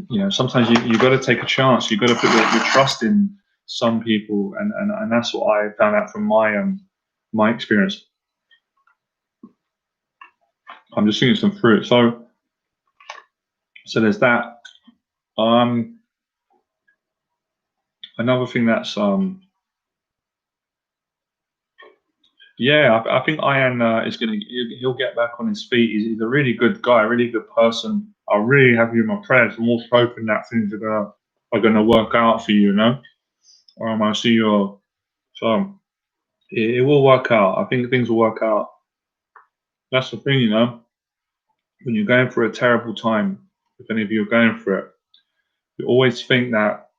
you know, sometimes you got to take a chance. You got to put your trust in some people, and that's what I found out from my experience. I'm just seeing some fruit. So there's that. Another thing that's yeah, I think Ian is gonna he'll get back on his feet. He's a really good guy, a really good person. I really have you in my prayers. I'm also hoping that things are gonna work out for you, you know. I see your so it will work out. I think things will work out. That's the thing, you know. When you're going through a terrible time, if any of you are going through it, you always think that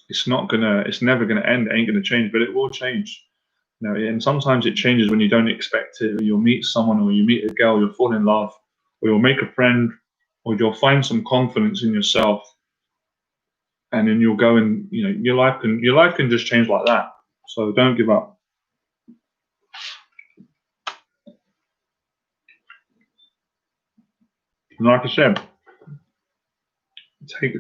it's never gonna end, it ain't gonna change, but it will change. You know, and sometimes it changes when you don't expect it. You'll meet someone, or you meet a girl, you'll fall in love, or you'll make a friend, or you'll find some confidence in yourself, and then you'll go and you know your life can just change like that. So don't give up. And like I said, take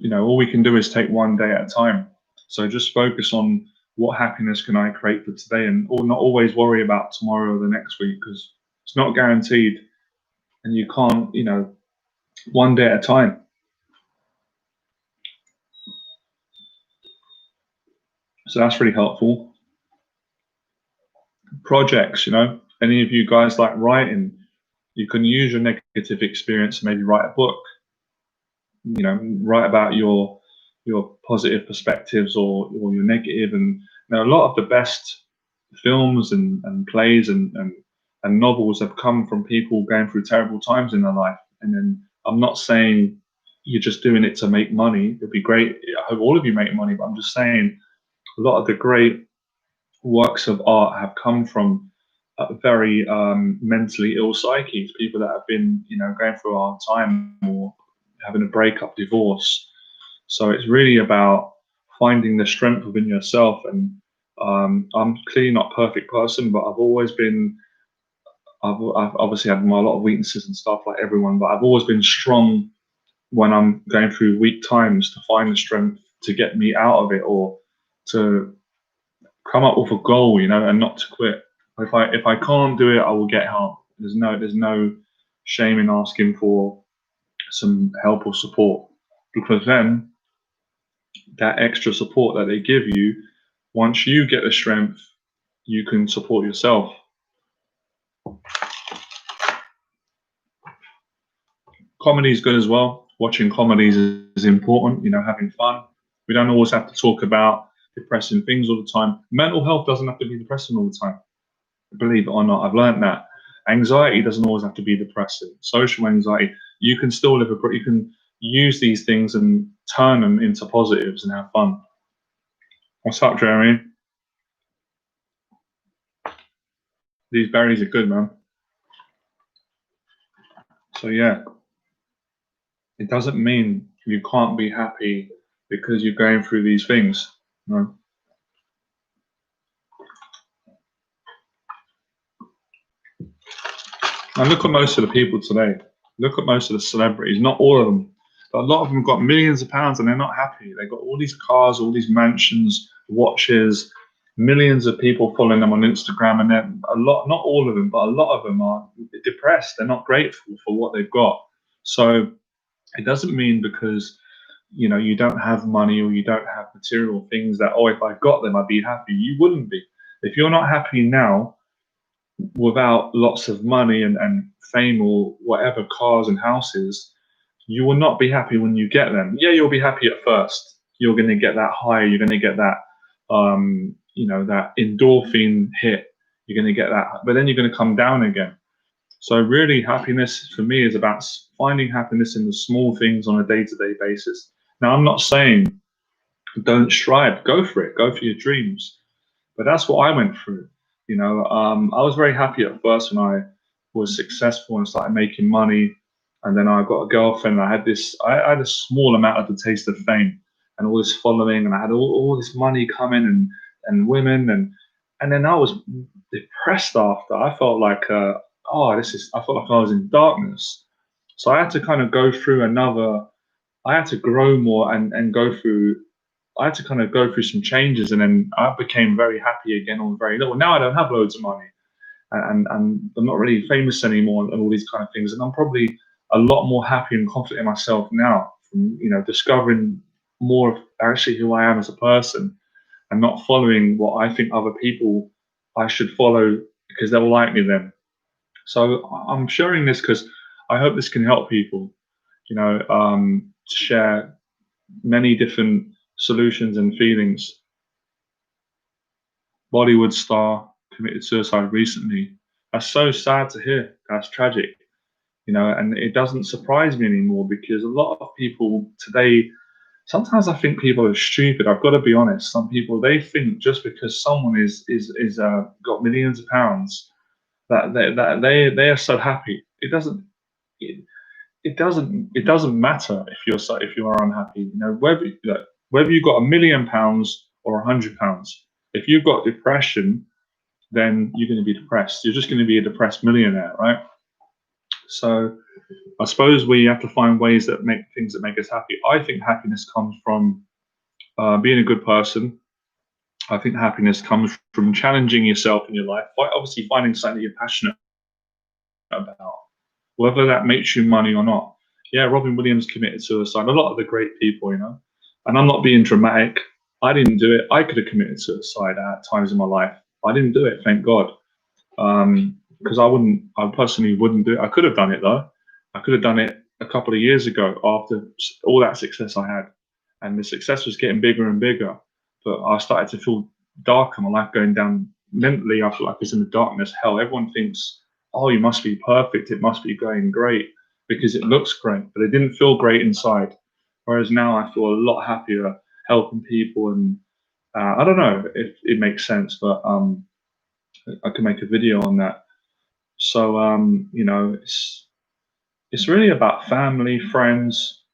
you know all we can do is take one day at a time. So just focus on what happiness can I create for today, and or not always worry about tomorrow or the next week, because it's not guaranteed, and you can't, you know, one day at a time. So that's really helpful. Projects, you know, any of you guys like writing, you can use your negative experience and maybe write a book, you know, write about your positive perspectives or your negative. And you know, a lot of the best films and plays and novels have come from people going through terrible times in their life. And then I'm not saying you're just doing it to make money. It'd be great. I hope all of you make money, but I'm just saying a lot of the great works of art have come from very mentally ill psyches, people that have been, you know, going through a hard time or having a breakup, divorce. So it's really about finding the strength within yourself. And I'm clearly not a perfect person, but I've obviously had a lot of weaknesses and stuff like everyone, but I've always been strong when I'm going through weak times to find the strength to get me out of it, or to come up with a goal, you know, and not to quit. If I can't do it, I will get help. There's no shame in asking for some help or support, because then that extra support that they give you, once you get the strength, you can support yourself. Comedy is good as well. Watching comedies is important, having fun. We don't always have to talk about depressing things all the time. Mental health doesn't have to be depressing all the time. Believe it or not, I've learned that. Anxiety doesn't always have to be depressing. Social anxiety, you can still you can use these things and turn them into positives and have fun. What's up, Jeremy? These berries are good, man. So yeah, it doesn't mean you can't be happy because you're going through these things. No. And look at most of the people today. Look at most of the celebrities. Not all of them, but a lot of them got millions of pounds and they're not happy. They got all these cars, all these mansions, watches, millions of people following them on Instagram, and then not all of them, but a lot of them are depressed. They're not grateful for what they've got. So it doesn't mean because you don't have money or you don't have material things that, oh, if I got them, I'd be happy. You wouldn't be. If you're not happy now, without lots of money and fame or whatever, cars and houses, you will not be happy when you get them. Yeah, you'll be happy at first. You're going to get that high. You're going to get that, that endorphin hit. You're going to get that, but then you're going to come down again. So really, happiness for me is about finding happiness in the small things on a day-to-day basis. Now, I'm not saying don't strive. Go for it. Go for your dreams. But that's what I went through. I was very happy at first when I was successful and started making money, and then I got a girlfriend. And I had a small amount of the taste of fame and all this following, and I had all this money coming and women, and then I was depressed after. I felt like I felt like I was in darkness. So I had to kind of go through I had to grow more and go through. I had to kind of go through some changes, and then I became very happy again on very little. Now I don't have loads of money, and I'm not really famous anymore, and all these kind of things. And I'm probably a lot more happy and confident in myself now, from discovering more of actually who I am as a person, and not following what I think other people I should follow because they'll like me then. So I'm sharing this because I hope this can help people, share many different solutions and feelings. Bollywood star committed suicide recently. That's so sad to hear. That's tragic, and it doesn't surprise me anymore because a lot of people today, sometimes I think people are stupid. I've got to be honest. Some people, they think just because someone is got millions of pounds that they are so happy. It doesn't matter if you are unhappy. Whether you got £1,000,000 or £100, if you've got depression, then you're going to be depressed. You're just going to be a depressed millionaire, right? So I suppose we have to find ways that make us happy. I think happiness comes from being a good person. I think happiness comes from challenging yourself in your life, obviously finding something that you're passionate about, whether that makes you money or not. Yeah, Robin Williams committed suicide. A lot of the great people, and I'm not being dramatic. I didn't do it. I could have committed suicide at times in my life. I didn't do it, thank God. Because I personally wouldn't do it. I could have done it though. I could have done it a couple of years ago after all that success I had. And the success was getting bigger and bigger. But I started to feel darker, my life going down mentally. I feel like it's in the darkness. Hell, everyone thinks, oh, you must be perfect. It must be going great because it looks great, but it didn't feel great inside. Whereas now I feel a lot happier helping people. And I don't know if it makes sense, but I can make a video on that. So, it's really about family, friends,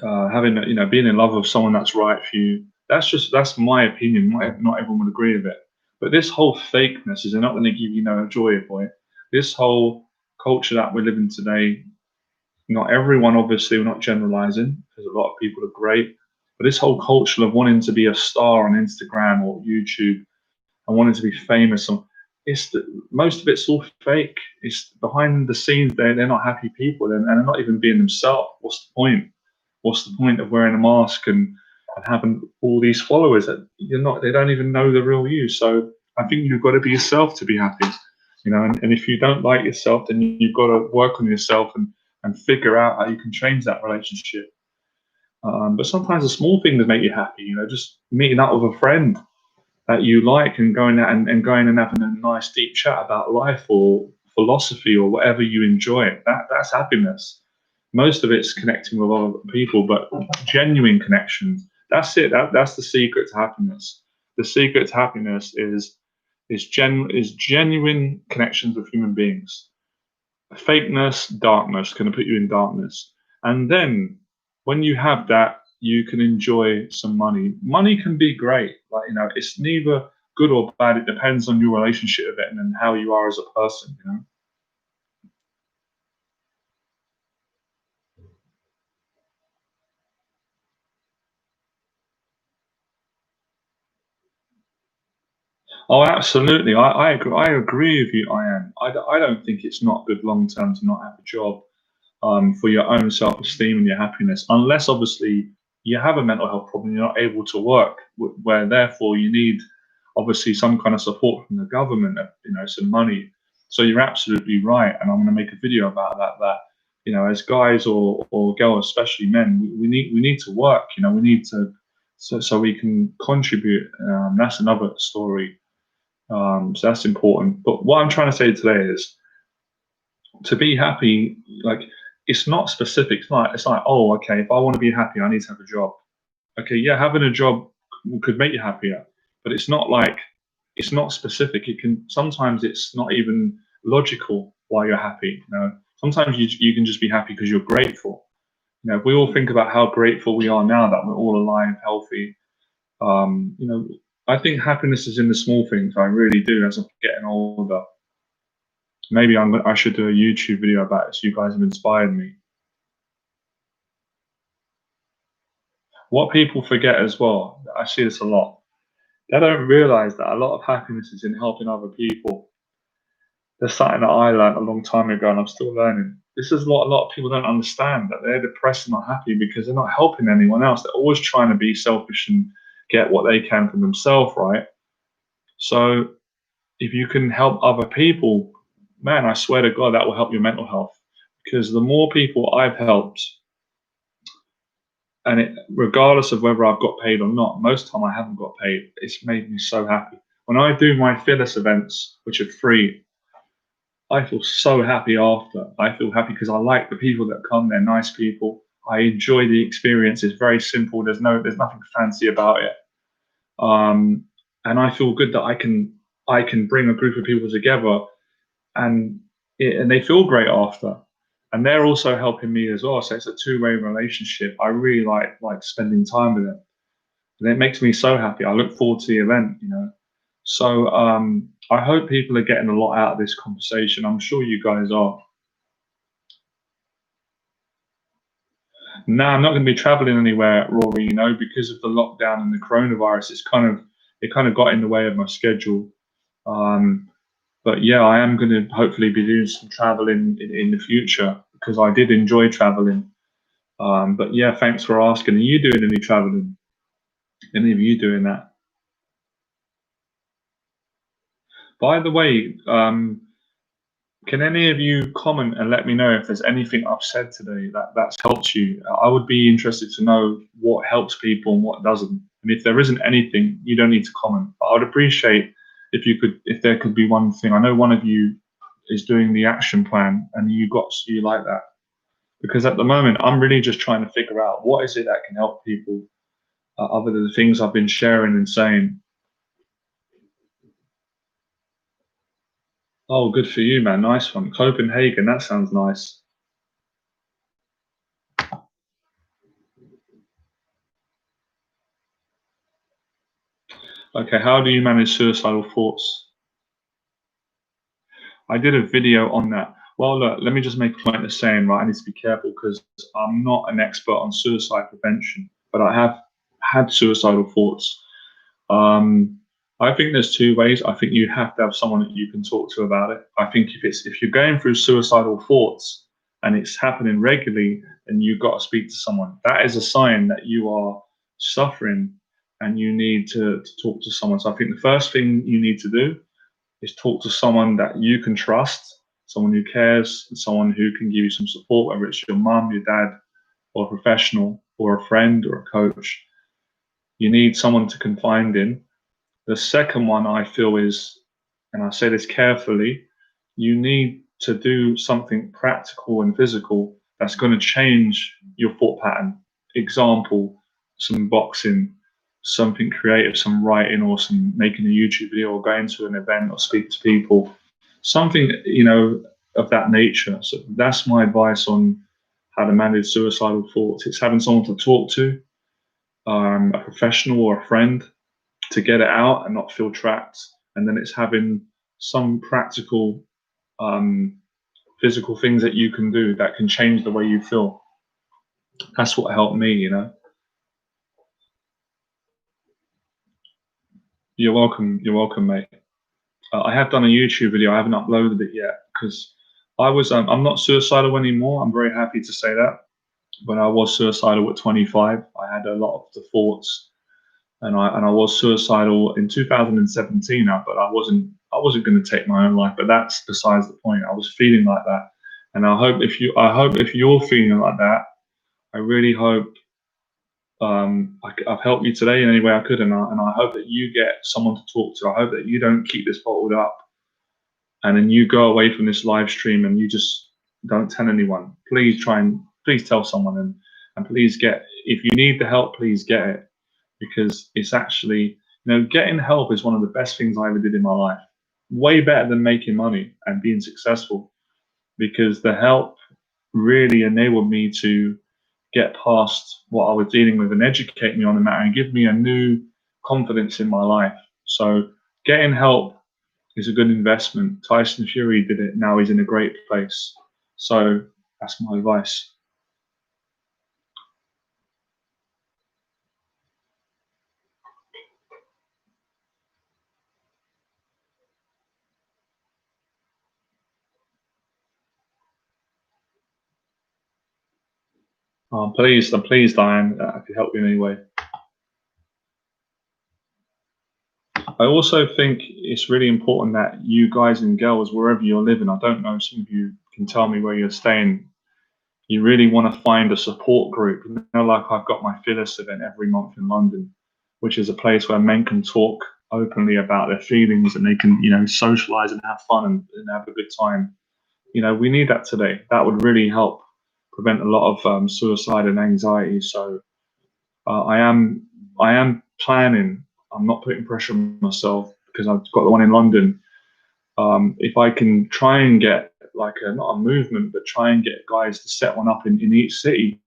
having, being in love with someone that's right for you. That's my opinion. Not everyone would agree with it. But this whole fakeness is not going to give you no joy, boy. This whole culture that we're living today, not everyone, obviously, we're not generalizing because a lot of people are great. But this whole culture of wanting to be a star on Instagram or YouTube and wanting to be famous, most of it's all fake. It's behind the scenes. They're not happy people, and they're not even being themselves. What's the point? What's the point of wearing a mask and having all these followers that you're not? They don't even know the real you. So I think you've got to be yourself to be happy. And if you don't like yourself, then you've got to work on yourself and figure out how you can change that relationship. But sometimes the small things make you happy. Just meeting up with a friend that you like and going out and going and having a nice deep chat about life or philosophy or whatever you enjoy. That's happiness. Most of it's connecting with other people, but genuine connections. That's it. That's the secret to happiness. The secret to happiness is genuine connections with human beings. Fakeness, darkness, going to put you in darkness. And then when you have that, you can enjoy some money. Money can be great. It's neither good or bad. It depends on your relationship with it and how you are as a person. Oh, absolutely. I agree with you, Ian. I don't think it's not good long term to not have a job, for your own self-esteem and your happiness, unless obviously you have a mental health problem, you're not able to work, where therefore you need obviously some kind of support from the government, some money. So you're absolutely right, and I'm going to make a video about that. As guys or girls, especially men, we need to work. We need to so we can contribute. That's another story. So that's important. But what I'm trying to say today is to be happy. Like, it's not specific. It's like, oh, okay, if I want to be happy, I need to have a job. Okay, yeah, having a job could make you happier, but it's not specific. It can sometimes it's not even logical why you're happy. Sometimes you can just be happy because you're grateful. If we all think about how grateful we are now that we're all alive, healthy, um, you know, I think happiness is in the small things. I really do. As I'm getting older, maybe I should do a YouTube video about it. So you guys have inspired me. What people forget as well, I see this a lot. They don't realize that a lot of happiness is in helping other people. There's something that I learned a long time ago, and I'm still learning. This is what a lot of people don't understand, that they're depressed and not happy because they're not helping anyone else. They're always trying to be selfish and get what they can for themselves, right? So if you can help other people, man, I swear to God, that will help your mental health. Because the more people I've helped, and regardless of whether I've got paid or not, most time I haven't got paid. It's made me so happy. When I do my Phyllis events, which are free, I feel so happy after. I feel happy because I like the people that come. They're nice people. I enjoy the experience. It's very simple. There's nothing fancy about it. Um, and I feel good that I can bring a group of people together, and and they feel great after, and they're also helping me as well. So it's a two-way relationship. I really like spending time with them, and it makes me so happy. I look forward to the event. So I hope people are getting a lot out of this conversation. I'm sure you guys are. Now I'm not going to be traveling anywhere, Rory. Because of the lockdown and the coronavirus, it kind of got in the way of my schedule. Um, but yeah, I am going to hopefully be doing some traveling in the future because I did enjoy traveling. But yeah, thanks for asking. Are you doing any traveling? Any of you doing that? By the way, can any of you comment and let me know if there's anything I've said today that's helped you? I would be interested to know what helps people and what doesn't. And if there isn't anything, you don't need to comment. But I would appreciate if there could be one thing. I know one of you is doing the action plan, and you like that, because at the moment I'm really just trying to figure out what is it that can help people, other than the things I've been sharing and saying. Oh, good for you, man. Nice one. Copenhagen. That sounds nice. Okay, how do you manage suicidal thoughts? I did a video on that. Well, look, let me just make a point of saying, right, I need to be careful because I'm not an expert on suicide prevention, but I have had suicidal thoughts. Um, I think there's two ways. I think you have to have someone that you can talk to about it. I think if you're going through suicidal thoughts and it's happening regularly, then you've got to speak to someone. That is a sign that you are suffering and you need to talk to someone. So I think the first thing you need to do is talk to someone that you can trust, someone who cares, someone who can give you some support, whether it's your mum, your dad, or a professional, or a friend, or a coach. You need someone to confide in. The second one I feel is, and I say this carefully, you need to do something practical and physical that's going to change your thought pattern. Example, some boxing, something creative, some writing, or some making a YouTube video, or going to an event, or speak to people, something of that nature. So that's my advice on how to manage suicidal thoughts. It's having someone to talk to, a professional or a friend, to get it out and not feel trapped. And then it's having some practical, um, physical things that you can do that can change the way you feel. That's what helped me. You're welcome. You're welcome, mate. I have done a YouTube video. I haven't uploaded it yet because I'm not suicidal anymore. I'm very happy to say that. But I was suicidal at 25. I had a lot of the thoughts, and I was suicidal in 2017 now, but I wasn't going to take my own life. But that's besides the point. I was feeling like that, and I hope if you're feeling like that, I really hope I've helped you today in any way I could, and I hope that you get someone to talk to. I hope that you don't keep this bottled up, and then you go away from this live stream and you just don't tell anyone. Please tell someone, and please if you need the help, please get it, because it's actually, getting help is one of the best things I ever did in my life. Way better than making money and being successful, because the help really enabled me to get past what I was dealing with and educate me on the matter and give me a new confidence in my life. So getting help is a good investment. Tyson Fury did it. Now he's in a great place. So that's my advice. I'm pleased, Diane, I could help you in any way. I also think it's really important that you guys and girls, wherever you're living, I don't know, some of you can tell me where you're staying, you really want to find a support group. Like I've got my Phyllis event every month in London, which is a place where men can talk openly about their feelings, and they can, socialize and have fun, and have a good time. We need that today. That would really help prevent a lot of suicide and anxiety. So I am planning. I'm not putting pressure on myself because I've got the one in London. If I can try and get like not a movement, but try and get guys to set one up in each city,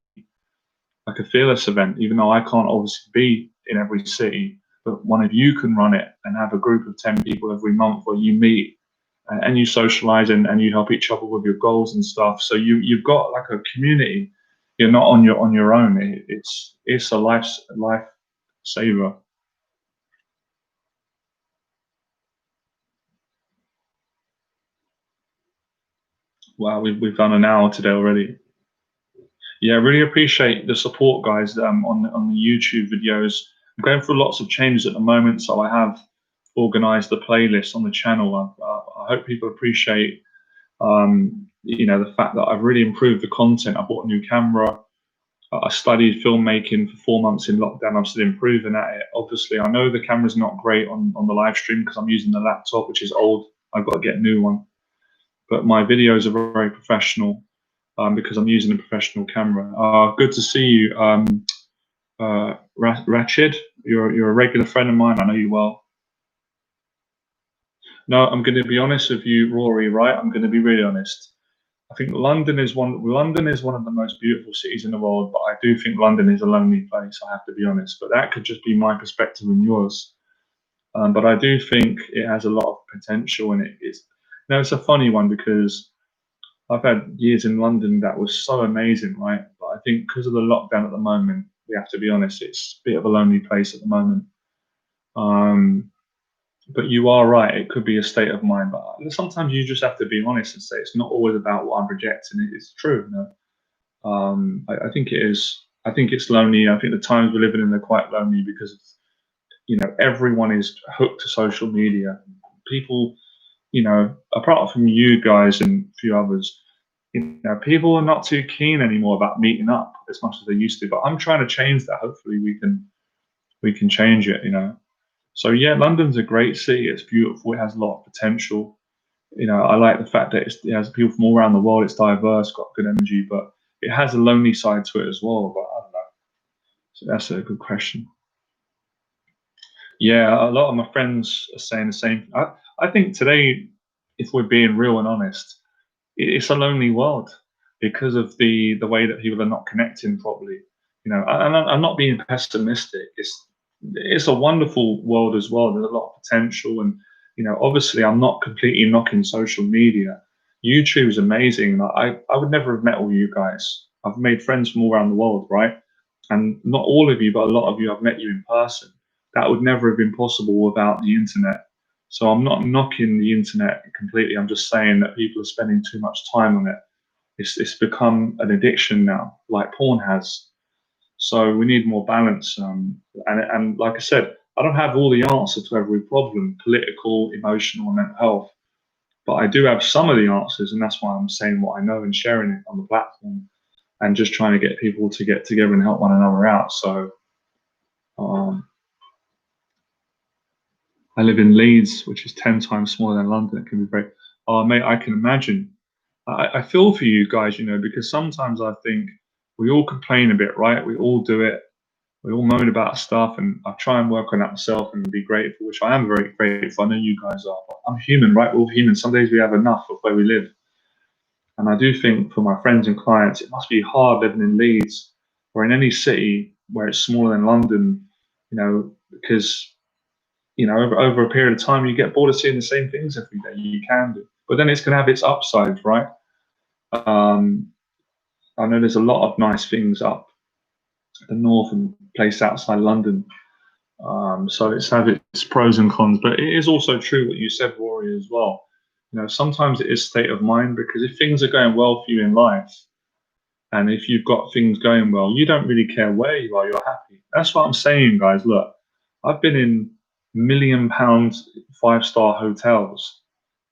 like a fearless event, even though I can't obviously be in every city, but one of you can run it and have a group of 10 people every month where you meet and you socialize, and you help each other with your goals and stuff. So you've got like a community. You're not on your own. It's a life saver. Wow, we've done an hour today already. Yeah, really appreciate the support, guys, on the YouTube videos. I'm going through lots of changes at the moment, so I have organized the playlist on the channel. I hope people appreciate, the fact that I've really improved the content. I bought a new camera. I studied filmmaking for 4 months in lockdown. I'm still improving at it. Obviously, I know the camera's not great on the live stream because I'm using the laptop, which is old. I've got to get a new one. But my videos are very professional, because I'm using a professional camera. Good to see you, Rachid. You're a regular friend of mine. I know you well. No, I'm going to be honest with you, Rory. Right, I'm going to be really honest. I think London is one of the most beautiful cities in the world, but I do think London is a lonely place. I have to be honest, but that could just be my perspective and yours. But I do think it has a lot of potential, and it's a funny one because I've had years in London that was so amazing, right? But I think because of the lockdown at the moment, we have to be honest, it's a bit of a lonely place at the moment. Um, But you are right, it could be a state of mind. But sometimes you just have to be honest and say it's not always about what I'm rejecting. It's true. You know? I think it is. I think it's lonely. I think the times we're living in are quite lonely because everyone is hooked to social media. People, apart from you guys and a few others, people are not too keen anymore about meeting up as much as they used to. But I'm trying to change that. Hopefully, we can change it. So yeah, London's a great city. It's beautiful. It has a lot of potential. I like the fact that it has people from all around the world. It's diverse, got good energy, but it has a lonely side to it as well. But I don't know. So that's a good question. Yeah, a lot of my friends are saying the same. I think today, if we're being real and honest, it's a lonely world because of the way that people are not connecting properly. And I'm not being pessimistic. It's a wonderful world as well. There's a lot of potential, and obviously, I'm not completely knocking social media. YouTube is amazing. Like, I would never have met all you guys. I've made friends from all around the world, right? And not all of you, but a lot of you, I've met you in person. That would never have been possible without the internet. So I'm not knocking the internet completely. I'm just saying that people are spending too much time on it. It's become an addiction now, like porn has. So we need more balance. And like I said, I don't have all the answer to every problem, political, emotional, and mental health. But I do have some of the answers, and that's why I'm saying what I know and sharing it on the platform, and just trying to get people to get together and help one another out. So um, I live in Leeds, which is 10 times smaller than London. It can be very, oh, mate, I can imagine. I feel for you guys, because sometimes I think we all complain a bit, right? We all do it. We all moan about stuff, and I try and work on that myself and be grateful, which I am very grateful. I know you guys are. But I'm human, right? We're all human. Some days we have enough of where we live. And I do think for my friends and clients, it must be hard living in Leeds or in any city where it's smaller than London, because over a period of time, you get bored of seeing the same things every day. You can do, but then it's going to have its upsides, right? Um, I know there's a lot of nice things up the north and place outside London. So it's had its pros and cons, but it is also true what you said, Rory, as well. Sometimes it is state of mind because if things are going well for you in life, and if you've got things going well, you don't really care where you are, you're happy. That's what I'm saying, guys. Look, I've been in £1 million 5-star hotels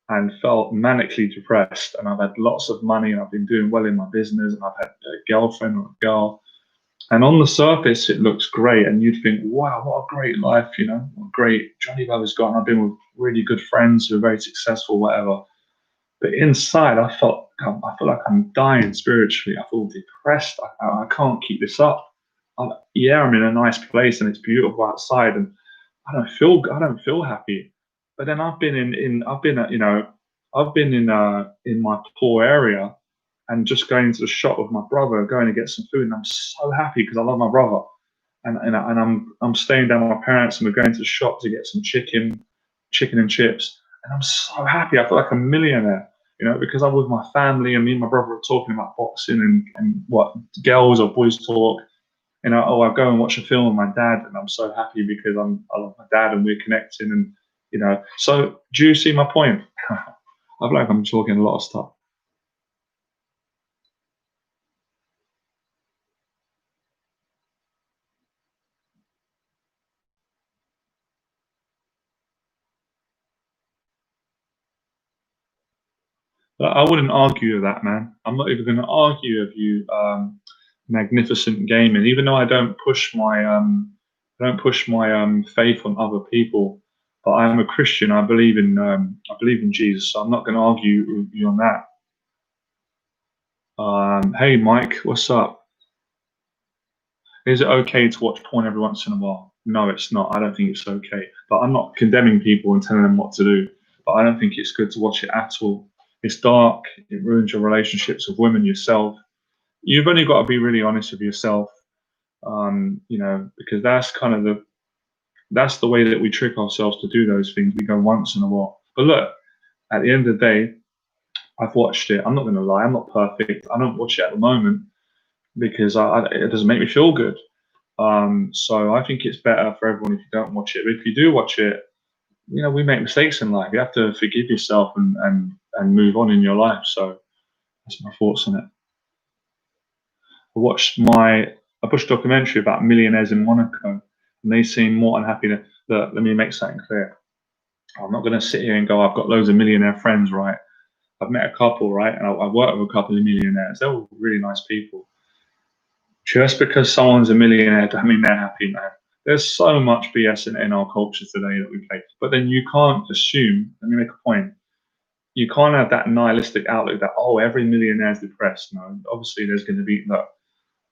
and felt manically depressed. And I've had lots of money and I've been doing well in my business and I've had a girlfriend or a girl. And on the surface, it looks great. And you'd think, wow, what a great life, what great Johnny Brother's got. And I've been with really good friends who are very successful, whatever. But inside, I feel like I'm dying spiritually. I feel depressed. I can't keep this up. Yeah, I'm in a nice place and it's beautiful outside, and I don't feel happy. But then I've been in my poor area and just going to the shop with my brother, going to get some food, and I'm so happy because I love my brother. And I'm staying down with my parents, and we're going to the shop to get some chicken and chips, and I'm so happy. I feel like a millionaire, because I'm with my family, and me and my brother are talking about boxing and what girls or boys talk. I go and watch a film with my dad, and I'm so happy because I love my dad, and we're connecting, and So do you see my point? I feel like I'm talking a lot of stuff. I wouldn't argue with that, man. I'm not even going to argue with you. Magnificent gaming, even though I don't push my faith on other people. But I'm a Christian. I believe in Jesus, so I'm not going to argue with you on that. Hey, Mike, what's up? Is it okay to watch porn every once in a while? No, it's not. I don't think it's okay. But I'm not condemning people and telling them what to do. But I don't think it's good to watch it at all. It's dark. It ruins your relationships with women, yourself. You've only got to be really honest with yourself, because that's the way that we trick ourselves to do those things. We go once in a while. But look, at the end of the day, I've watched it. I'm not going to lie. I'm not perfect. I don't watch it at the moment because it doesn't make me feel good. So I think it's better for everyone if you don't watch it. But if you do watch it, we make mistakes in life. You have to forgive yourself and move on in your life. So that's my thoughts on it. I watched a documentary about millionaires in Monaco, and they seem more unhappy. Let me make something clear. I'm not going to sit here and go, I've got loads of millionaire friends, right? I've met a couple, right? And I've worked with a couple of millionaires. They're all really nice people. Just because someone's a millionaire doesn't mean they're happy, man. There's so much BS in our culture today that we play. But then you can't assume, let me make a point, you can't have that nihilistic outlook that, oh, every millionaire is depressed. No, obviously there's going to be, no.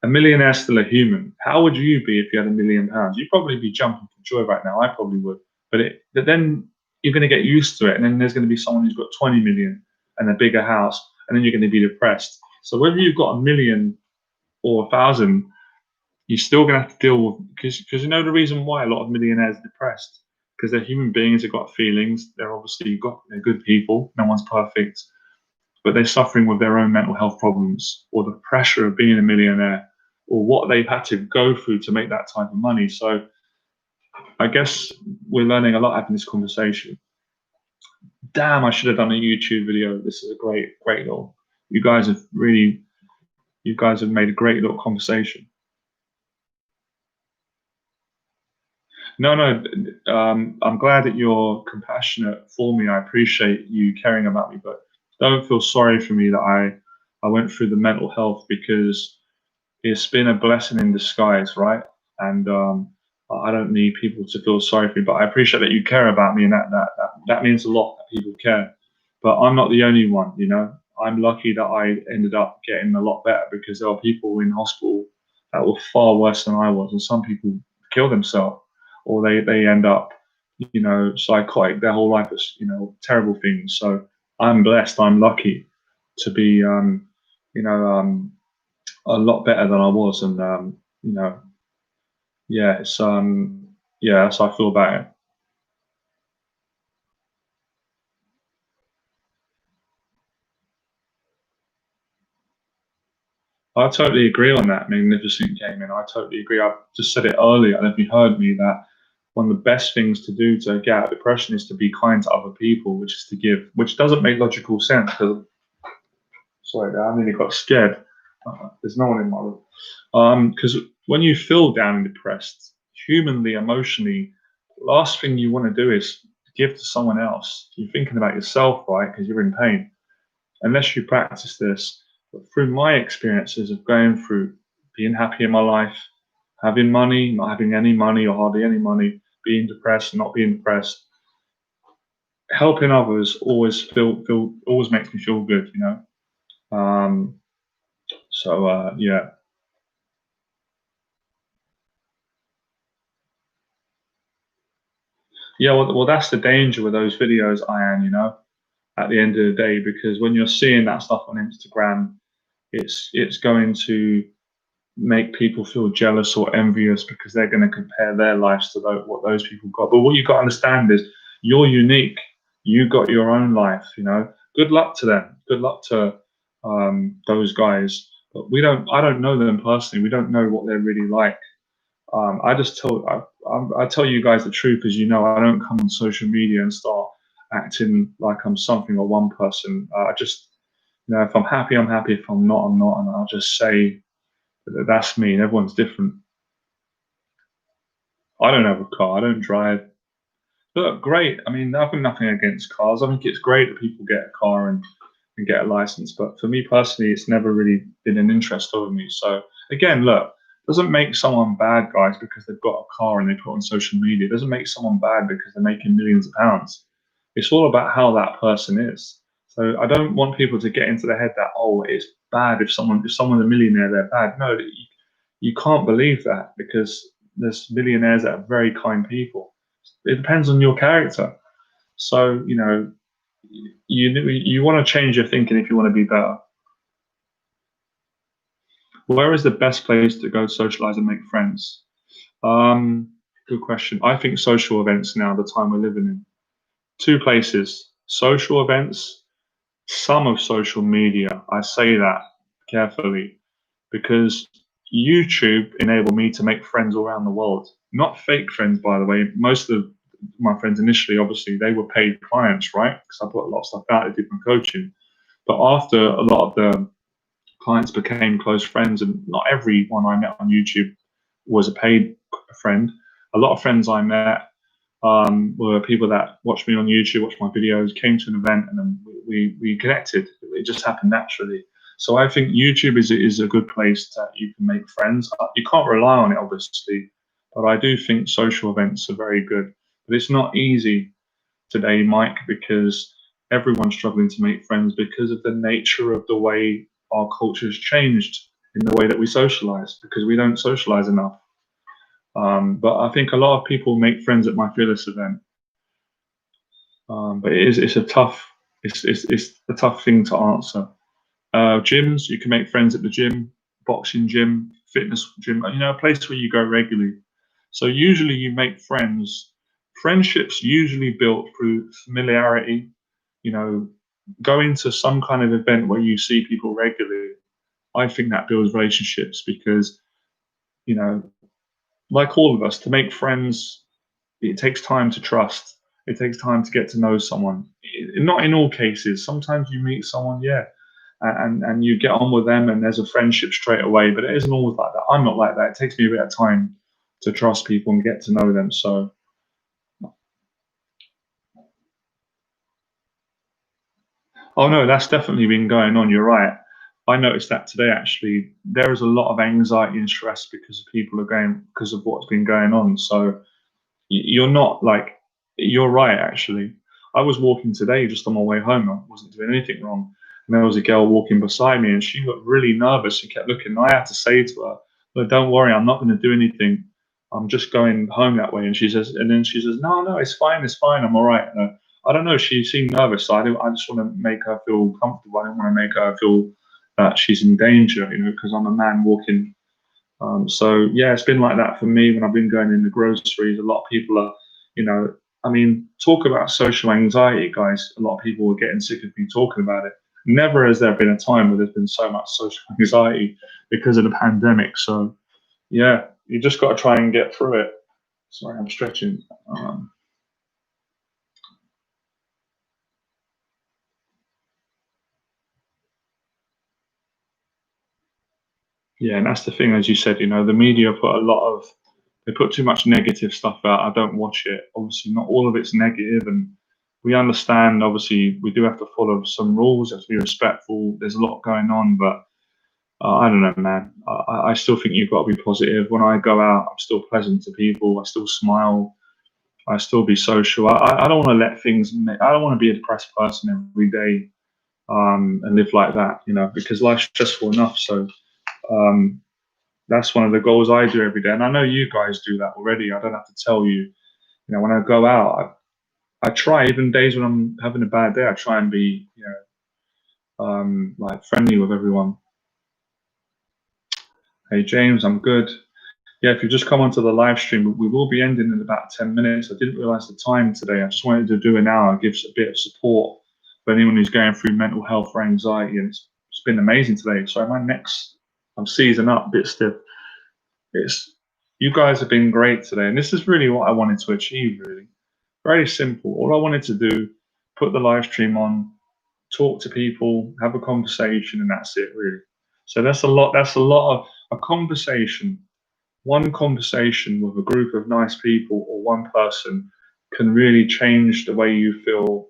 A millionaire's still a human. How would you be if you had £1 million? You'd probably be jumping for joy right now. I probably would. But then you're going to get used to it. And then there's going to be someone who's got 20 million and a bigger house. And then you're going to be depressed. So whether you've got 1 million or 1,000, you're still going to have to deal with, because you know the reason why a lot of millionaires are depressed, because they're human beings. They've got feelings. They're good people. No one's perfect, but they're suffering with their own mental health problems, or the pressure of being a millionaire, or what they've had to go through to make that type of money. So I guess we're learning a lot having this conversation. Damn, I should have done a YouTube video. This is a great little. You guys have made a great little conversation. No, I'm glad that you're compassionate for me. I appreciate you caring about me, but don't feel sorry for me that I went through the mental health, because it's been a blessing in disguise, right? And I don't need people to feel sorry for me, but I appreciate that you care about me, and that means a lot that people care. But I'm not the only one, you know. I'm lucky that I ended up getting a lot better, because there are people in hospital that were far worse than I was, and some people kill themselves, or they end up, psychotic. Their whole life is, terrible things. So I'm blessed. I'm lucky to be, you know, um, a lot better than I was, and you know, yeah, that's how I feel about it. I totally agree on that, Magnificent Gaming. I totally agree. I just said it earlier, and if you heard me, that one of the best things to do to get out of depression is to be kind to other people, which is to give, which doesn't make logical sense. Because sorry, I nearly got scared. There's no one in my room. Because when you feel down and depressed, humanly, emotionally, last thing you want to do is give to someone else. You're thinking about yourself, right? Because you're in pain. Unless you practice this, but through my experiences of going through being happy in my life, having money, not having any money or hardly any money, being depressed, not being depressed, helping others always makes me feel good, you know. Um, yeah. Yeah, well, that's the danger with those videos, Ian, at the end of the day, because when you're seeing that stuff on Instagram, it's going to make people feel jealous or envious, because they're going to compare their lives to what those people got. But what you've got to understand is you're unique. You got your own life, Good luck to them. Good luck to those guys. But I don't know them personally. We don't know what they're really like. I tell you guys the truth, because I don't come on social media and start acting like I'm something or one person. I just, if I'm happy, I'm happy. If I'm not, I'm not, and I'll just say that that's me. And everyone's different. I don't have a car. I don't drive. But great. I mean, I've got nothing against cars. I think it's great that people get a car and get a license. But for me personally, it's never really been an interest of me. So again, look, doesn't make someone bad, guys, because they've got a car and they put it on social media. It doesn't make someone bad because they're making millions of pounds. It's all about how that person is. So I don't want people to get into their head that, oh, it's bad if someone's a millionaire, they're bad. No, you can't believe that, because there's millionaires that are very kind people. It depends on your character. So you want to change your thinking if you want to be better. Where is the best place to go socialize and make friends? Good question. I think social events now, the time we're living in. Two places: social events, some of social media. I say that carefully, because YouTube enabled me to make friends all around the world. Not fake friends, by the way. Most of my friends initially, obviously, they were paid clients, right? Because I put a lot of stuff out. I did my coaching. But after a lot of the clients became close friends, and not everyone I met on YouTube was a paid friend. A lot of friends I met were people that watched me on YouTube, watched my videos, came to an event, and then we connected. It just happened naturally. So I think YouTube is a good place that you can make friends. You can't rely on it, obviously, but I do think social events are very good. But it's not easy today, Mike, because everyone's struggling to make friends because of the nature of the way our culture has changed in the way that we socialize, because we don't socialize enough. But I think a lot of people make friends at my Fearless event. But it's a tough thing to answer. Gyms, you can make friends at the gym, boxing gym, fitness gym, a place where you go regularly. So usually you make friends. Friendships usually built through familiarity. Going to some kind of event where you see people regularly, I think that builds relationships because, you know, like all of us, to make friends, it takes time to trust. It takes time to get to know someone. Not in all cases. Sometimes you meet someone, yeah, and you get on with them and there's a friendship straight away, but it isn't always like that. I'm not like that. It takes me a bit of time to trust people and get to know them. So, oh no, that's definitely been going on. You're right. I noticed that today actually. There is a lot of anxiety and stress because of what's been going on. So you're not like, you're right actually. I was walking today just on my way home. I wasn't doing anything wrong. And there was a girl walking beside me and she got really nervous. She kept looking. And I had to say to her, "Look, don't worry, I'm not going to do anything. I'm just going home that way." And then she says, "No, no, it's fine. I'm all right." And I don't know. She seemed nervous. So I just want to make her feel comfortable. I don't want to make her feel that she's in danger, because I'm a man walking. So yeah, it's been like that for me when I've been going in the groceries. A lot of people are, I mean, talk about social anxiety, guys. A lot of people are getting sick of me talking about it. Never has there been a time where there's been so much social anxiety because of the pandemic. So yeah, you just got to try and get through it. Sorry, I'm stretching. Um, yeah, and that's the thing, as you said, the media they put too much negative stuff out. I don't watch it. Obviously, not all of it's negative, and we understand. Obviously, we do have to follow some rules. Have to be respectful. There's a lot going on, but I don't know, man. I still think you've got to be positive. When I go out, I'm still pleasant to people. I still smile. I still be social. I don't want to let things. I don't want to be a depressed person every day, and live like that, because life's stressful enough. So. Um, that's one of the goals I do every day, and I know you guys do that already. I don't have to tell you. When I go out, I try, even days when I'm having a bad day, I try and be, like friendly with everyone. Hey James, I'm good. Yeah, if you just come onto the live stream, we will be ending in about 10 minutes. I didn't realize the time today. I just wanted to do an hour, give a bit of support for anyone who's going through mental health or anxiety, and it's been amazing today. Sorry, my neck's, I'm seizing up, a bit stiff. It's You guys have been great today, and this is really what I wanted to achieve. Really, very simple. All I wanted to do, put the live stream on, talk to people, have a conversation, and that's it. Really. So that's a lot. That's a lot of a conversation. One conversation with a group of nice people or one person can really change the way you feel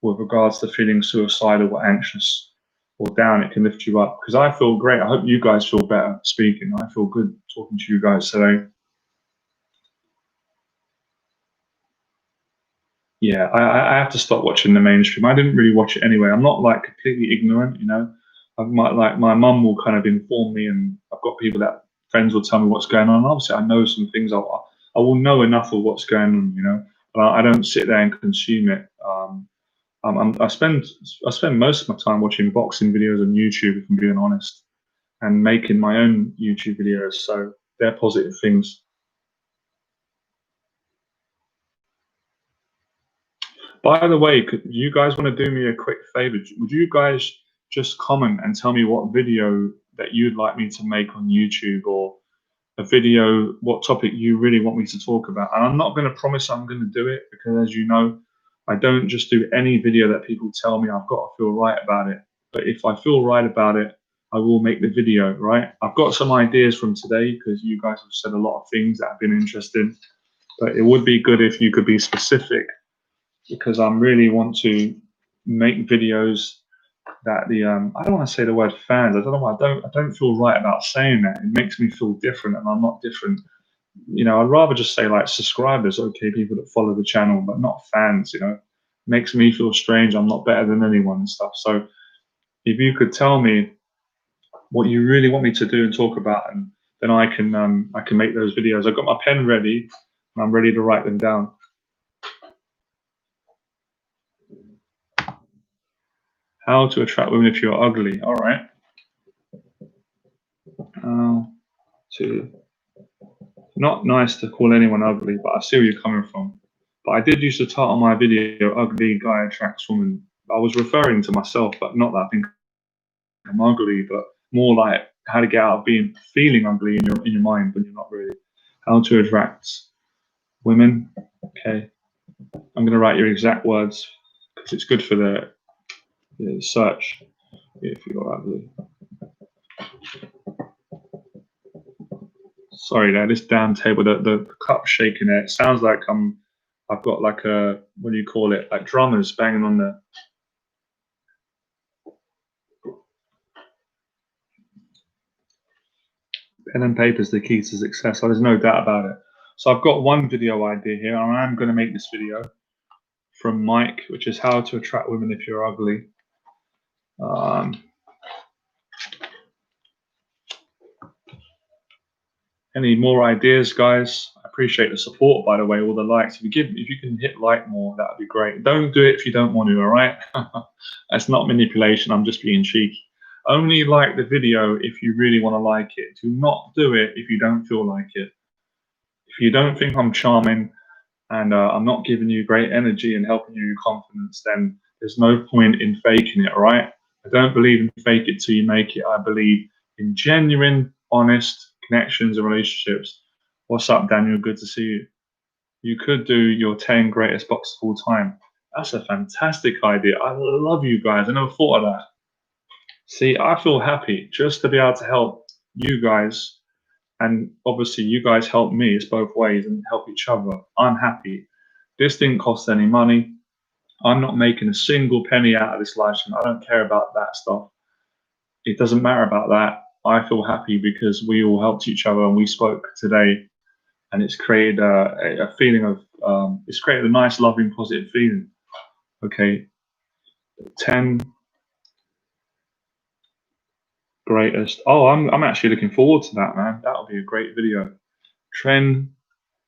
with regards to feeling suicidal or anxious or down. It can lift you up because I feel great. I hope you guys feel better speaking. I feel good talking to you guys today. Yeah, I have to stop watching the mainstream. I didn't really watch it anyway. I'm not like completely ignorant. I might, like, my mum will kind of inform me, and I've got people that friends will tell me what's going on. Obviously, I know some things. I will know enough of what's going on. But I don't sit there and consume it. I spend most of my time watching boxing videos on YouTube, if I'm being honest, and making my own YouTube videos. So they're positive things. By the way, could you guys want to do me a quick favor? Would you guys just comment and tell me what video that you'd like me to make on YouTube, or a video, what topic you really want me to talk about. And I'm not going to promise I'm going to do it, because as you know, I don't just do any video that people tell me. I've got to feel right about it. But if I feel right about it, I will make the video, right? I've got some ideas from today, because you guys have said a lot of things that have been interesting. But it would be good if you could be specific, because I really want to make videos that the I don't want to say the word fans. I don't know why I don't feel right about saying that. It makes me feel different, and I'm not different. You know, I'd rather just say like subscribers, okay, people that follow the channel, but not fans. You know, makes me feel strange. I'm not better than anyone and stuff. So if you could tell me what you really want me to do and talk about, and then I can make those videos. I've got my pen ready, and I'm ready to write them down. How to attract women if you're ugly. All right. To not nice to call anyone ugly, but I see where you're coming from. But I did use to title my video "Ugly Guy Attracts Woman." I was referring to myself, but not that I think I'm ugly, but more like how to get out of feeling ugly in your mind when you're not really. How to attract women. Okay, I'm going to write your exact words because it's good for the search. If you're ugly. Sorry, there. This damn table, the cup's shaking there. It sounds like I've got like a, what do you call it? Like drummers banging on the. Pen and paper is the key to success. So there's no doubt about it. So I've got one video idea here, and I'm going to make this video from Mike, which is how to attract women if you're ugly. Any more ideas, guys? I appreciate the support, by the way, all the likes. If you can hit like more, that would be great. Don't do it if you don't want to, all right? That's not manipulation. I'm just being cheeky. Only like the video if you really want to like it. Do not do it if you don't feel like it. If you don't think I'm charming and I'm not giving you great energy and helping you with confidence, then there's no point in faking it, all right? I don't believe in fake it till you make it. I believe in genuine, honest connections and relationships. What's up, Daniel? Good to see you. You could do your 10 greatest box of all time. That's a fantastic idea. I love you guys. I never thought of that. See, I feel happy just to be able to help you guys. And obviously, you guys help me. It's both ways and help each other. I'm happy. This didn't cost any money. I'm not making a single penny out of this live stream. I don't care about that stuff. It doesn't matter about that. I feel happy because we all helped each other and we spoke today, and it's created a feeling of it's created a nice, loving, positive feeling. Okay, 10 greatest. Oh, I'm actually looking forward to that, man. That'll be a great video. 10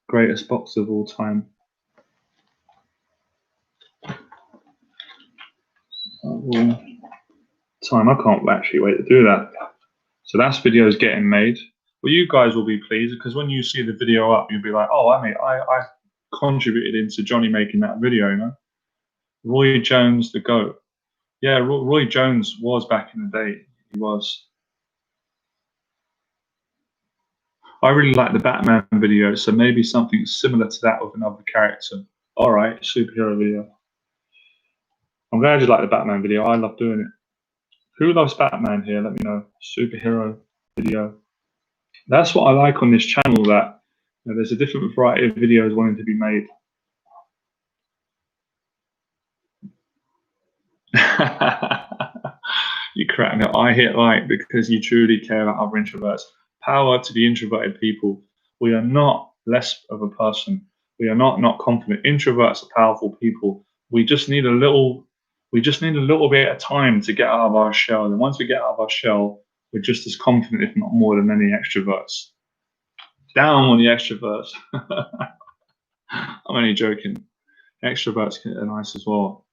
greatest box of all time. I can't actually wait to do that. So that video is getting made. Well, you guys will be pleased because when you see the video up, you'll be like, "Oh, I contributed into Johnny making that video." You know, Roy Jones, the GOAT. Yeah, Roy Jones was back in the day. He was. I really like the Batman video, so maybe something similar to that with another character. All right, superhero video. I'm glad you like the Batman video. I love doing it. Who loves Batman here? Let me know. Superhero video. That's what I like on this channel, that there's a different variety of videos wanting to be made. You crack me up. I hit like because you truly care about other introverts. Power to the introverted people. We are not less of a person. We are not confident. Introverts are powerful people. We just need a little bit of time to get out of our shell. And once we get out of our shell, we're just as confident, if not more, than any extroverts. Down on the extroverts. I'm only joking. Extroverts are nice as well.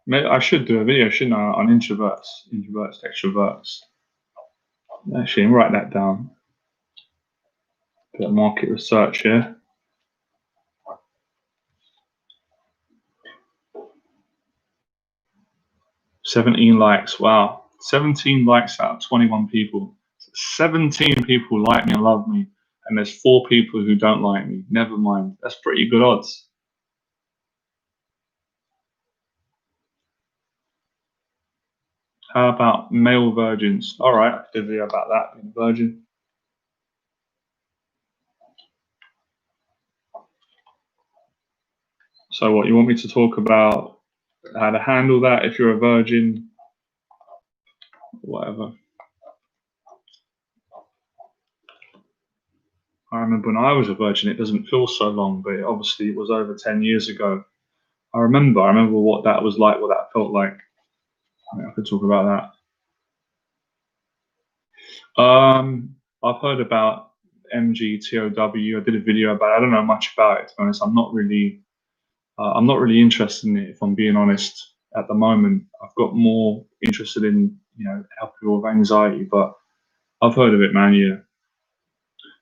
Maybe I should do a video, shouldn't I, on introverts, extroverts. Actually, write that down. Bit of market research here. 17 likes. Wow. 17 likes out of 21 people. 17 people like me and love me, and there's 4 people who don't like me. Never mind. That's pretty good odds. How about male virgins? All right, I could do a video about that, being a virgin. So what, you want me to talk about how to handle that if you're a virgin? Whatever. I remember when I was a virgin, it doesn't feel so long, but obviously it was over 10 years ago. I remember what that was like, what that felt like. I could talk about that. I've heard about MGTOW. I did a video about it. I don't know much about it, to be honest. I'm not really interested in it, if I'm being honest, at the moment. I've got more interested in, helping people with anxiety, but I've heard of it, man. Yeah.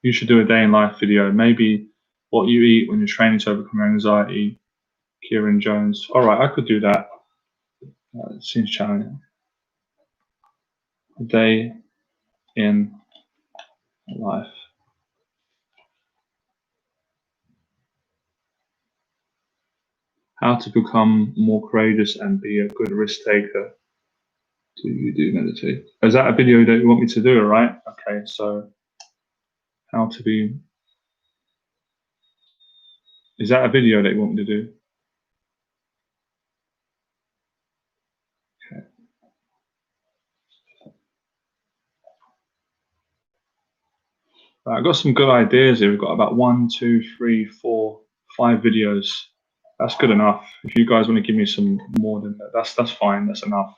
You should do a day in life video. Maybe what you eat when you're training to overcome anxiety. Kieran Jones. All right, I could do that. It seems challenging. A day in life. How to become more courageous and be a good risk taker. Do you do meditate? Is that a video that you want me to do? All right. Okay. So, how to be. Is that a video that you want me to do? Okay. Right, I've got some good ideas here. We've got about 1, 2, 3, 4, 5 videos. That's good enough. If you guys want to give me some more than that, that's fine. That's enough.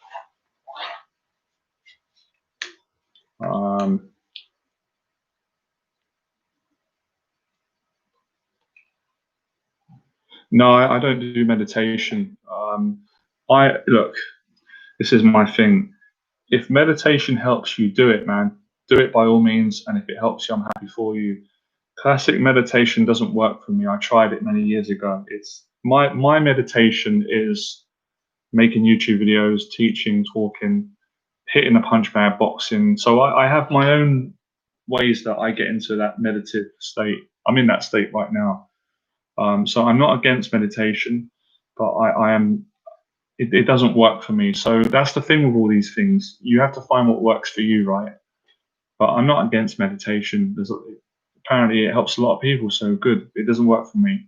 No, I don't do meditation. Look, this is my thing. If meditation helps you, do it, man. Do it by all means. And if it helps you, I'm happy for you. Classic meditation doesn't work for me. I tried it many years ago. It's my meditation is making YouTube videos, teaching, talking, hitting a punch bag, boxing. So I have my own ways that I get into that meditative state. I'm in that state right now. So I'm not against meditation, but I am. It doesn't work for me. So that's the thing with all these things. You have to find what works for you, right? But I'm not against meditation. Apparently it helps a lot of people. So good. It doesn't work for me.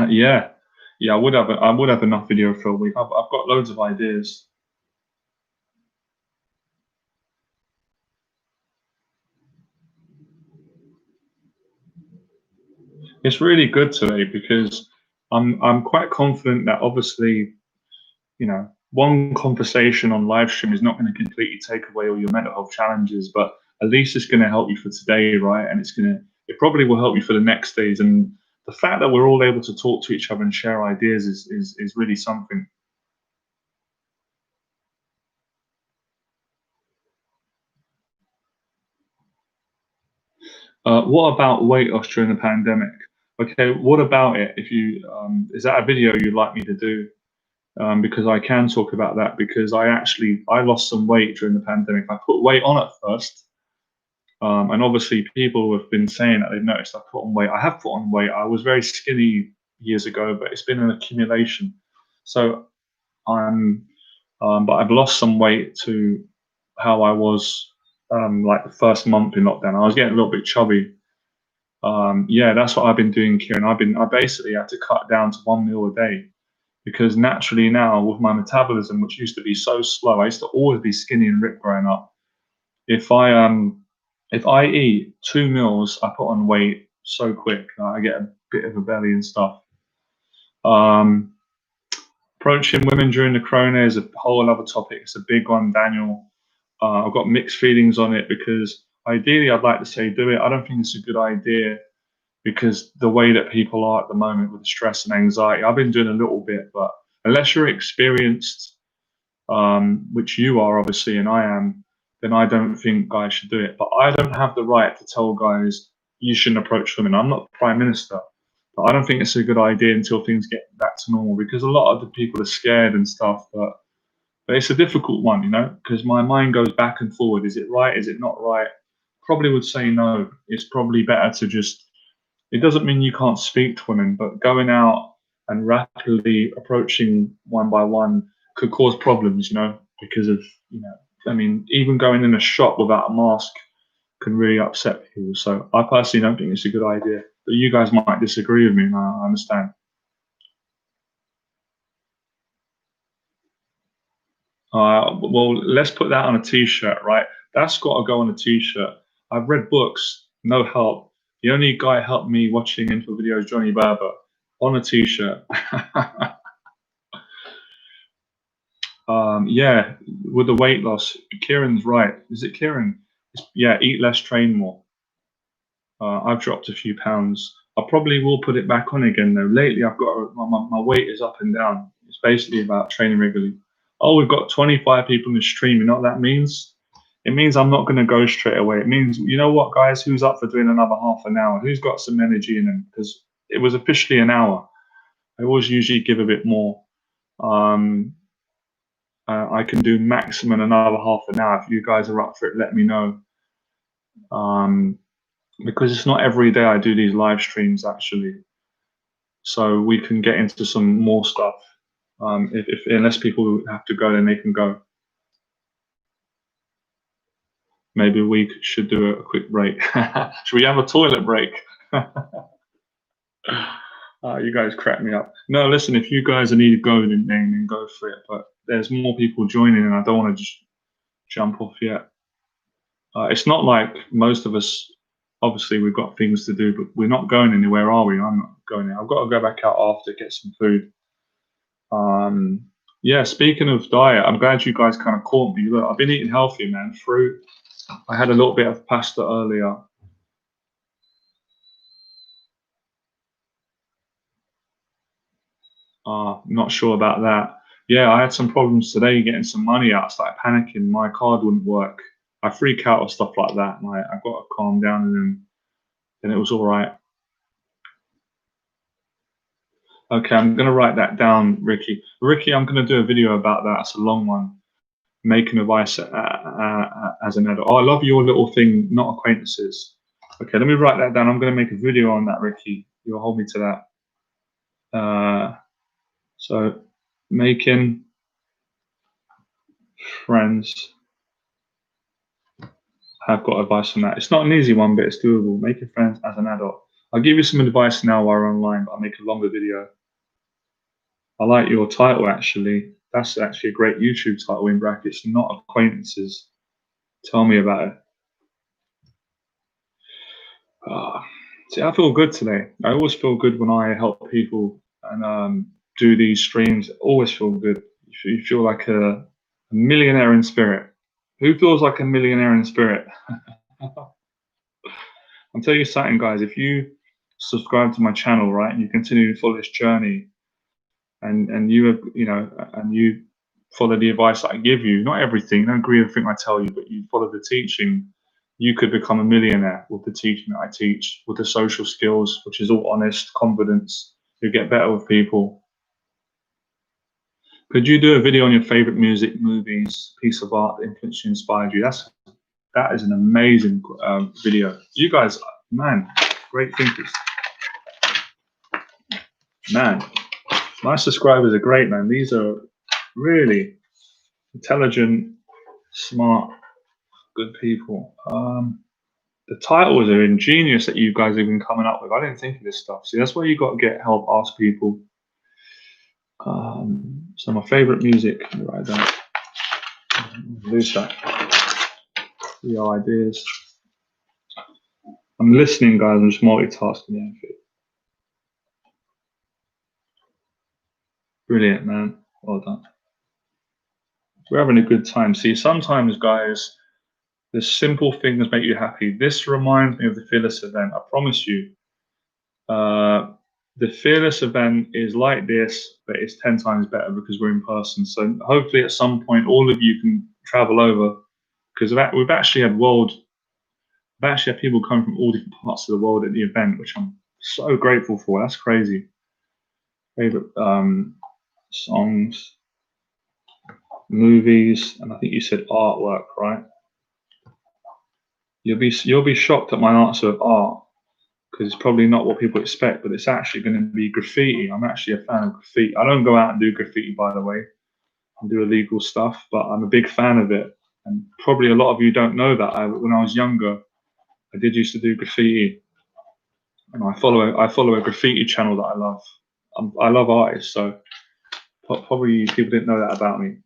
Yeah, yeah. I would have enough video for a week. I've got loads of ideas. It's really good today because I'm quite confident that obviously, one conversation on live stream is not going to completely take away all your mental health challenges, but at least it's going to help you for today, right? And it probably will help you for the next days. And the fact that we're all able to talk to each other and share ideas is really something. What about weight loss during the pandemic? Okay, what about it? If you is that a video you'd like me to do? Because I can talk about that because I lost some weight during the pandemic. I put weight on at first, and obviously people have been saying that they've noticed I put on weight. I have put on weight. I was very skinny years ago, but it's been an accumulation. So but I've lost some weight to how I was like the first month in lockdown. I was getting a little bit chubby. Yeah, that's what I've been doing, Kieran. I basically had to cut down to 1 meal a day because naturally now with my metabolism, which used to be so slow, I used to always be skinny and ripped growing up. If I eat 2 meals, I put on weight so quick. I get a bit of a belly and stuff. Um, Approaching women during the corona is a whole other topic. It's a big one, Daniel. I've got mixed feelings on it because ideally I'd like to say do it. I don't think it's a good idea because the way that people are at the moment with the stress and anxiety, I've been doing a little bit, but unless you're experienced, which you are obviously, and I am, then I don't think guys should do it. But I don't have the right to tell guys you shouldn't approach women. I'm not the prime minister. But I don't think it's a good idea until things get back to normal, because a lot of the people are scared and stuff. But it's a difficult one, you know, because my mind goes back and forward. Is it right? Is it not right? Probably would say no. It's probably better to just. It doesn't mean you can't speak to women, but going out and rapidly approaching one by one could cause problems, you know, because of, you know, I mean, even going in a shop without a mask can really upset people. So I personally don't think it's a good idea. But you guys might disagree with me, and I understand. Well, let's put that on a t-shirt, right? That's got to go on a t-shirt. I've read books, no help. The only guy helped me watching info videos, Johnny Berba, on a t-shirt. Yeah, with the weight loss, Kieran's right. Is it Kieran? Yeah, eat less, train more. I've dropped a few pounds. I probably will put it back on again though. Lately, I've got my weight is up and down. It's basically about training regularly. Oh, we've got 25 people in the stream. You know what that means? It means I'm not going to go straight away. It means, you know what, guys, who's up for doing another half an hour? Who's got some energy in them? Because it was officially an hour. I always usually give a bit more. I can do maximum another half an hour. If you guys are up for it, let me know. Because it's not every day I do these live streams actually, so we can get into some more stuff. If unless people have to go, then they can go. Maybe we should do a quick break. Should we have a toilet break? You guys crack me up. No, listen, if you guys need to go, then go for it. But there's more people joining, and I don't want to just jump off yet. It's not like most of us. Obviously, we've got things to do, but we're not going anywhere, are we? I'm not going there. I've got to go back out after, get some food. Yeah, speaking of diet, I'm glad you guys kind of caught me. Look, I've been eating healthy, man. Fruit. I had a little bit of pasta earlier. Not sure about that. Yeah, I had some problems today getting some money out. I started panicking. My card wouldn't work. I freak out with stuff like that, and I've got to calm down, and then it was all right. Okay, I'm going to write that down, Ricky. Ricky, I'm going to do a video about that. It's a long one. Making advice as an adult. Oh, I love your little thing, not acquaintances. Okay, let me write that down. I'm going to make a video on that, Ricky. You'll hold me to that. So, making friends. I've got advice on that. It's not an easy one, but it's doable. Making friends as an adult. I'll give you some advice now while we're online, but I'll make a longer video. I like your title, actually. That's actually a great YouTube title in brackets, not acquaintances. Tell me about it. See, I feel good today. I always feel good when I help people and do these streams. Always feel good. You feel like a millionaire in spirit. Who feels like a millionaire in spirit? I'll tell you something, guys. If you subscribe to my channel, right, and you continue to follow this journey, and you follow the advice that I give you, not everything, you don't agree with everything I tell you, but you follow the teaching, you could become a millionaire with the teaching that I teach, with the social skills, which is all honest, confidence. You get better with people. Could you do a video on your favorite music, movies, piece of art that influenced you, inspired you? That is an amazing video. You guys, man, great thinkers. Man, my subscribers are great, man. These are really intelligent, smart, good people. The titles are ingenious that you guys have been coming up with. I didn't think of this stuff. See, that's why you got to get help, ask people. So my favorite music, right there. Lose that. Your ideas. I'm listening, guys. I'm just multitasking. Brilliant, man. Well done. We're having a good time. See, sometimes, guys, the simple things make you happy. This reminds me of the Fearless event. I promise you. The Fearless event is like this, but it's 10 times better because we're in person. So hopefully at some point, all of you can travel over, because we've actually had people come from all different parts of the world at the event, which I'm So grateful for. That's crazy. Favorite songs, movies, and I think you said artwork, right? You'll be shocked at my answer of art because it's probably not what people expect, but it's actually going to be graffiti. I'm actually a fan of graffiti. I don't go out and do graffiti, by the way. I do illegal stuff, but I'm a big fan of it. And probably a lot of you don't know that. When I was younger, I did used to do graffiti, and I follow a graffiti channel that I love. I love artists, so probably people didn't know that about me.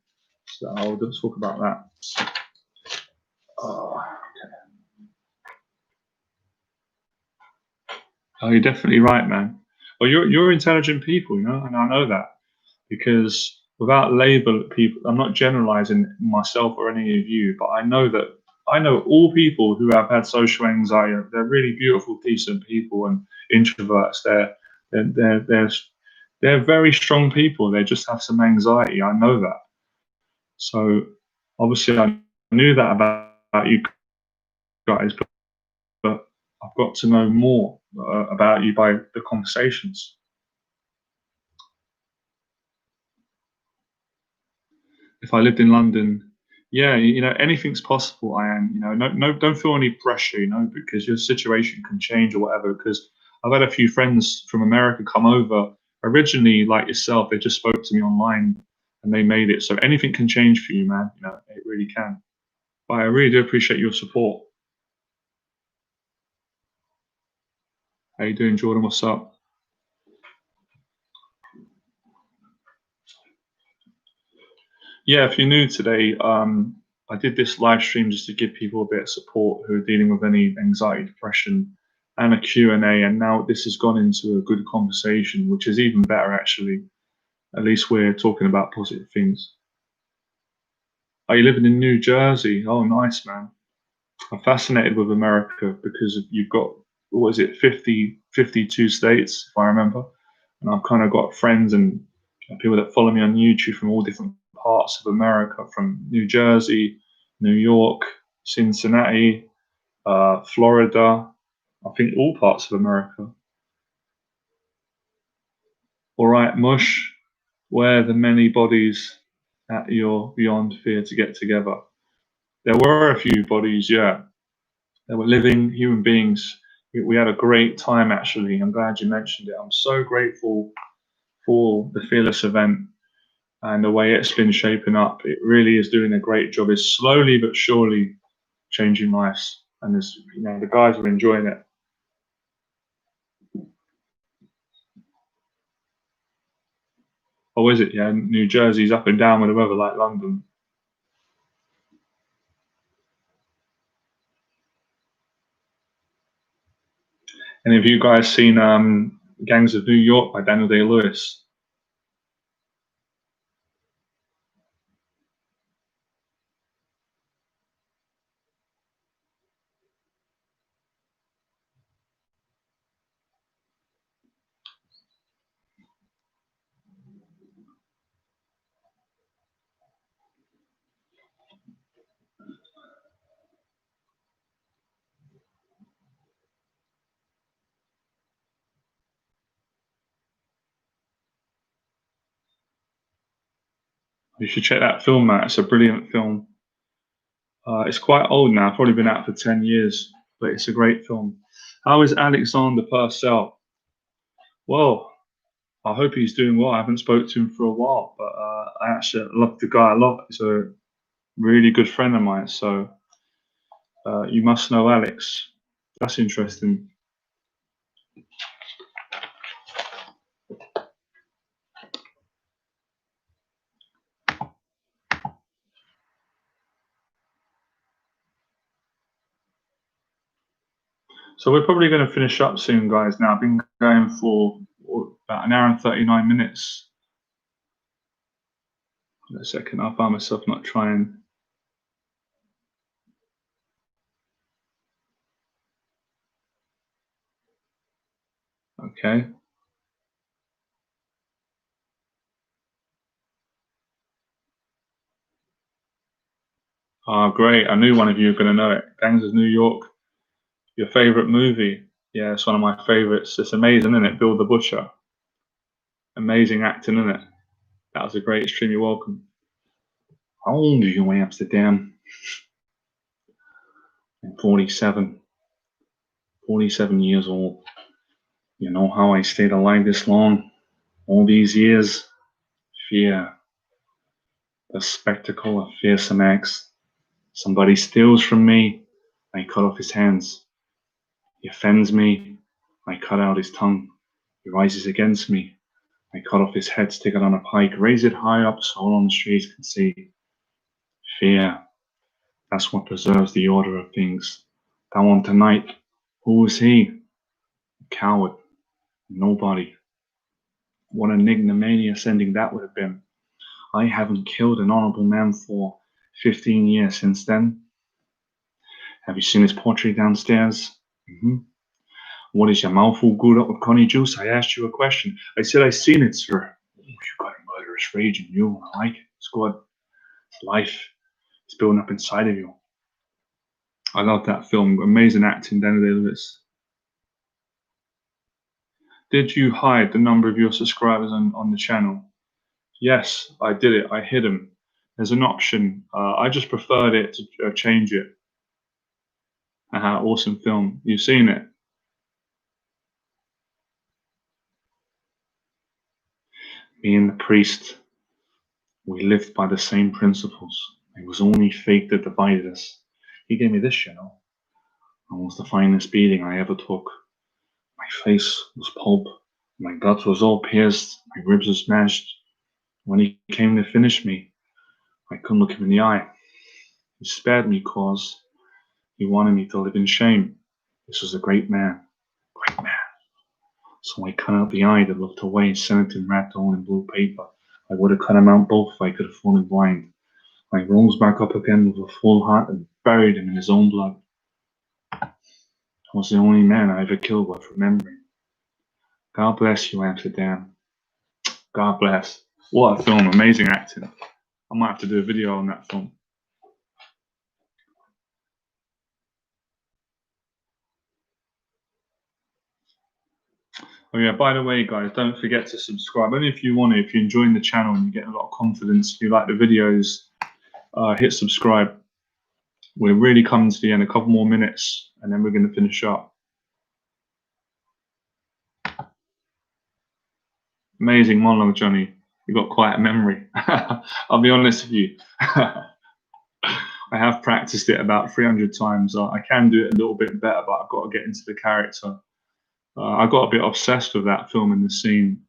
So I'll just talk about that. Oh, oh, you're definitely right, man. Well, you're intelligent people, and I know that because without label people, I'm not generalizing myself or any of you, but I know all people who have had social anxiety. They're really beautiful, decent people and introverts. They're they're they're, they're very strong people. They just have some anxiety. I know that. So obviously, I knew that about you guys, but I've got to know more about you by the conversations. If I lived in London, yeah, anything's possible. I am, no, don't feel any pressure, because your situation can change or whatever. Because I've had a few friends from America come over. Originally, like yourself, they just spoke to me online and they made it. So anything can change for you, man. It really can. But I really do appreciate your support. How you doing, Jordan? What's up? Yeah, if you're new today, I did this live stream just to give people a bit of support who are dealing with any anxiety, depression, and a Q&A. And now this has gone into a good conversation, which is even better, actually. At least we're talking about positive things. Are you living in New Jersey? Oh, nice, man. I'm fascinated with America because you've got, what is it, 50, 52 states, if I remember. And I've kind of got friends and people that follow me on YouTube from all different parts of America, from New Jersey, New York, Cincinnati, Florida. I think all parts of America. All right, Mush, where the many bodies at your beyond fear to get together. There were a few bodies, yeah. There were living human beings. We had a great time, actually. I'm glad you mentioned it. I'm so grateful for the Fearless event and the way it's been shaping up. It really is doing a great job. It's slowly but surely changing lives, and the guys are enjoying it. Oh, is it? Yeah, New Jersey's up and down with the weather like London. And have you guys seen Gangs of New York by Daniel Day Lewis? You should check that film out. It's a brilliant film. It's quite old now, probably been out for 10 years, but it's a great film. How is Alexander Purcell? Well, I hope he's doing well. I haven't spoke to him for a while, but I actually love the guy a lot. He's a really good friend of mine. So you must know Alex. That's interesting. So we're probably going to finish up soon, guys. Now I've been going for about an hour and 39 minutes. In a second, I'll find myself not trying. Okay. Ah, great. I knew one of you were going to know it. Gangs of New York, your favorite movie. Yeah, it's one of my favourites. It's amazing, isn't it? Bill the Butcher. Amazing acting, isn't it? That was a great stream. You're welcome. How old are you, Amsterdam? I'm 47. 47 years old. You know how I stayed alive this long? All these years? Fear. The spectacle of fearsome acts. Somebody steals from me, I cut off his hands. He offends me, I cut out his tongue. He rises against me, I cut off his head, stick it on a pike, raise it high up so all on the streets can see. Fear, that's what preserves the order of things. That one tonight, who was he? A coward, nobody. What an ignominious ending that would have been. I haven't killed an honorable man for 15 years since then. Have you seen his portrait downstairs? What is your mouth all good up with Connie Juice? I asked you a question. I said I seen it, sir. Oh, you got a murderous rage in you. I like it. It's good. It's life. It's building up inside of you. I love that film. Amazing acting, Daniel Day-Lewis. Did you hide the number of your subscribers on the channel? Yes, I did it. I hid them. There's an option. I just preferred it to change it. Awesome film. You've seen it? Me and the priest, we lived by the same principles. It was only fate that divided us. He gave me this, you know. Almost the finest beating I ever took. My face was pulp. My gut was all pierced. My ribs were smashed. When he came to finish me, I couldn't look him in the eye. He spared me cause he wanted me to live in shame. This was a great man. Great man. So I cut out the eye that looked away, sent it in wrapped all in blue paper. I would have cut him out both if I could have fallen blind. I rose back up again with a full heart and buried him in his own blood. I was the only man I ever killed worth remembering. God bless you, Amsterdam. God bless. What a film, amazing acting. I might have to do a video on that film. Oh yeah, by the way, guys, don't forget to subscribe. Only if you want to, if you're enjoying the channel and you get a lot of confidence, if you like the videos, hit subscribe. We're really coming to the end, a couple more minutes, and then we're going to finish up. Amazing monologue, Johnny. You've got quite a memory. I'll be honest with you. I have practiced it about 300 times. I can do it a little bit better, but I've got to get into the character. I got a bit obsessed with that film and the scene.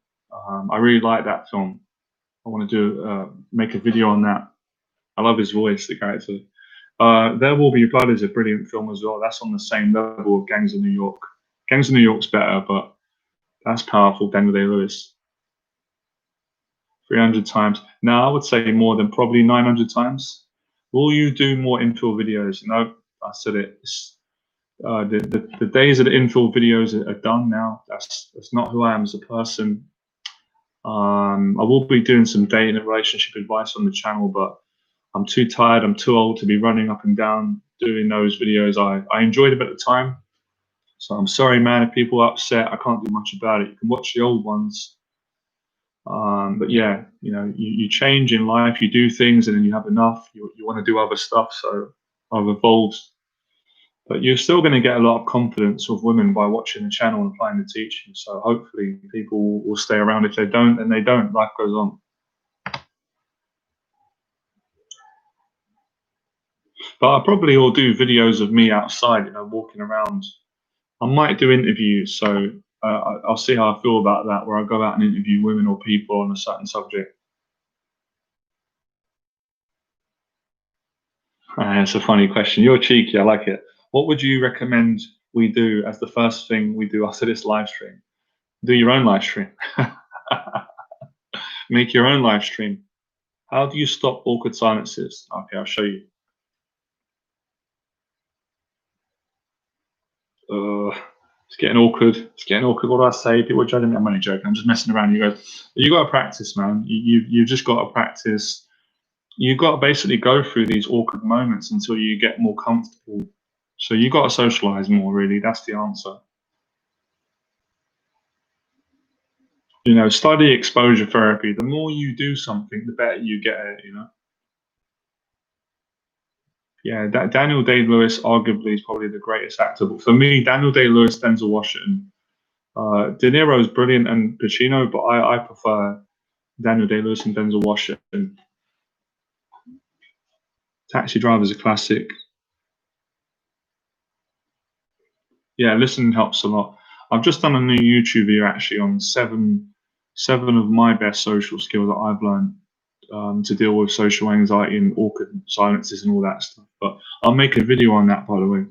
I really like that film. I want to do make a video on that. I love his voice, the character. There Will Be Blood is a brilliant film as well. That's on the same level of Gangs of New York. Gangs of New York's better, but that's powerful. Daniel Day-Lewis. 300 times. Now I would say more than probably 900 times. Will you do more infill videos? No, I said it. The days of the infill videos are done now. That's not who I am as a person. I will be doing some dating and relationship advice on the channel, but I'm too tired. I'm too old to be running up and down doing those videos. I enjoyed them at the time. So I'm sorry, man, if people are upset. I can't do much about it. You can watch the old ones. But yeah, you know, you change in life, you do things, and then you have enough. You want to do other stuff. So I've evolved. But you're still going to get a lot of confidence with women by watching the channel and applying the teaching. So hopefully people will stay around. If they don't, then they don't. Life goes on. But I probably will do videos of me outside, you know, walking around. I might do interviews. So I'll see how I feel about that, where I go out and interview women or people on a certain subject. It's a funny question. You're cheeky. I like it. What would you recommend we do as the first thing we do after this live stream? Do your own live stream. Make your own live stream. How do you stop awkward silences? Okay, I'll show you. It's getting awkward. It's getting awkward. What do I say? People are judging me. I'm only joking. I'm just messing around. You guys, you got to practice, man. You just got to practice. You got to basically go through these awkward moments until you get more comfortable. So you got to socialize more. Really, that's the answer. Study exposure therapy. The more you do something, the better you get at it. Yeah, Daniel Day-Lewis arguably is probably the greatest actor. But for me, Daniel Day-Lewis, Denzel Washington. De Niro is brilliant and Pacino, but I prefer Daniel Day-Lewis and Denzel Washington. Taxi Driver is a classic. Yeah, listening helps a lot. I've just done a new YouTube video actually on seven of my best social skills that I've learned to deal with social anxiety and awkward silences and all that stuff. But I'll make a video on that, by the way.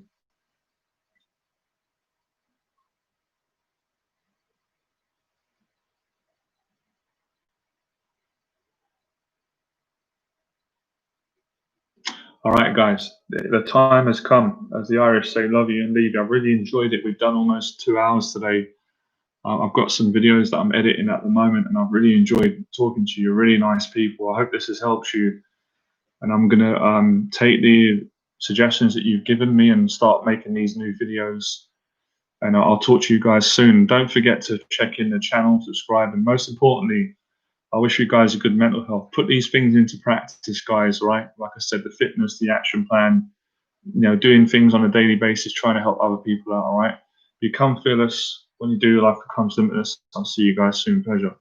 All right, guys, the time has come. As the Irish say, love you and leave you. I've really enjoyed it. We've done almost 2 hours today. I've got some videos that I'm editing at the moment, and I've really enjoyed talking to you. Really nice people. I hope this has helped you. And I'm going to take the suggestions that you've given me and start making these new videos. And I'll talk to you guys soon. Don't forget to check in the channel, subscribe, and most importantly, I wish you guys a good mental health. Put these things into practice, guys, right? Like I said, the fitness, the action plan, doing things on a daily basis, trying to help other people out, all right? Become fearless. When you do, life becomes limitless. I'll see you guys soon. Pleasure.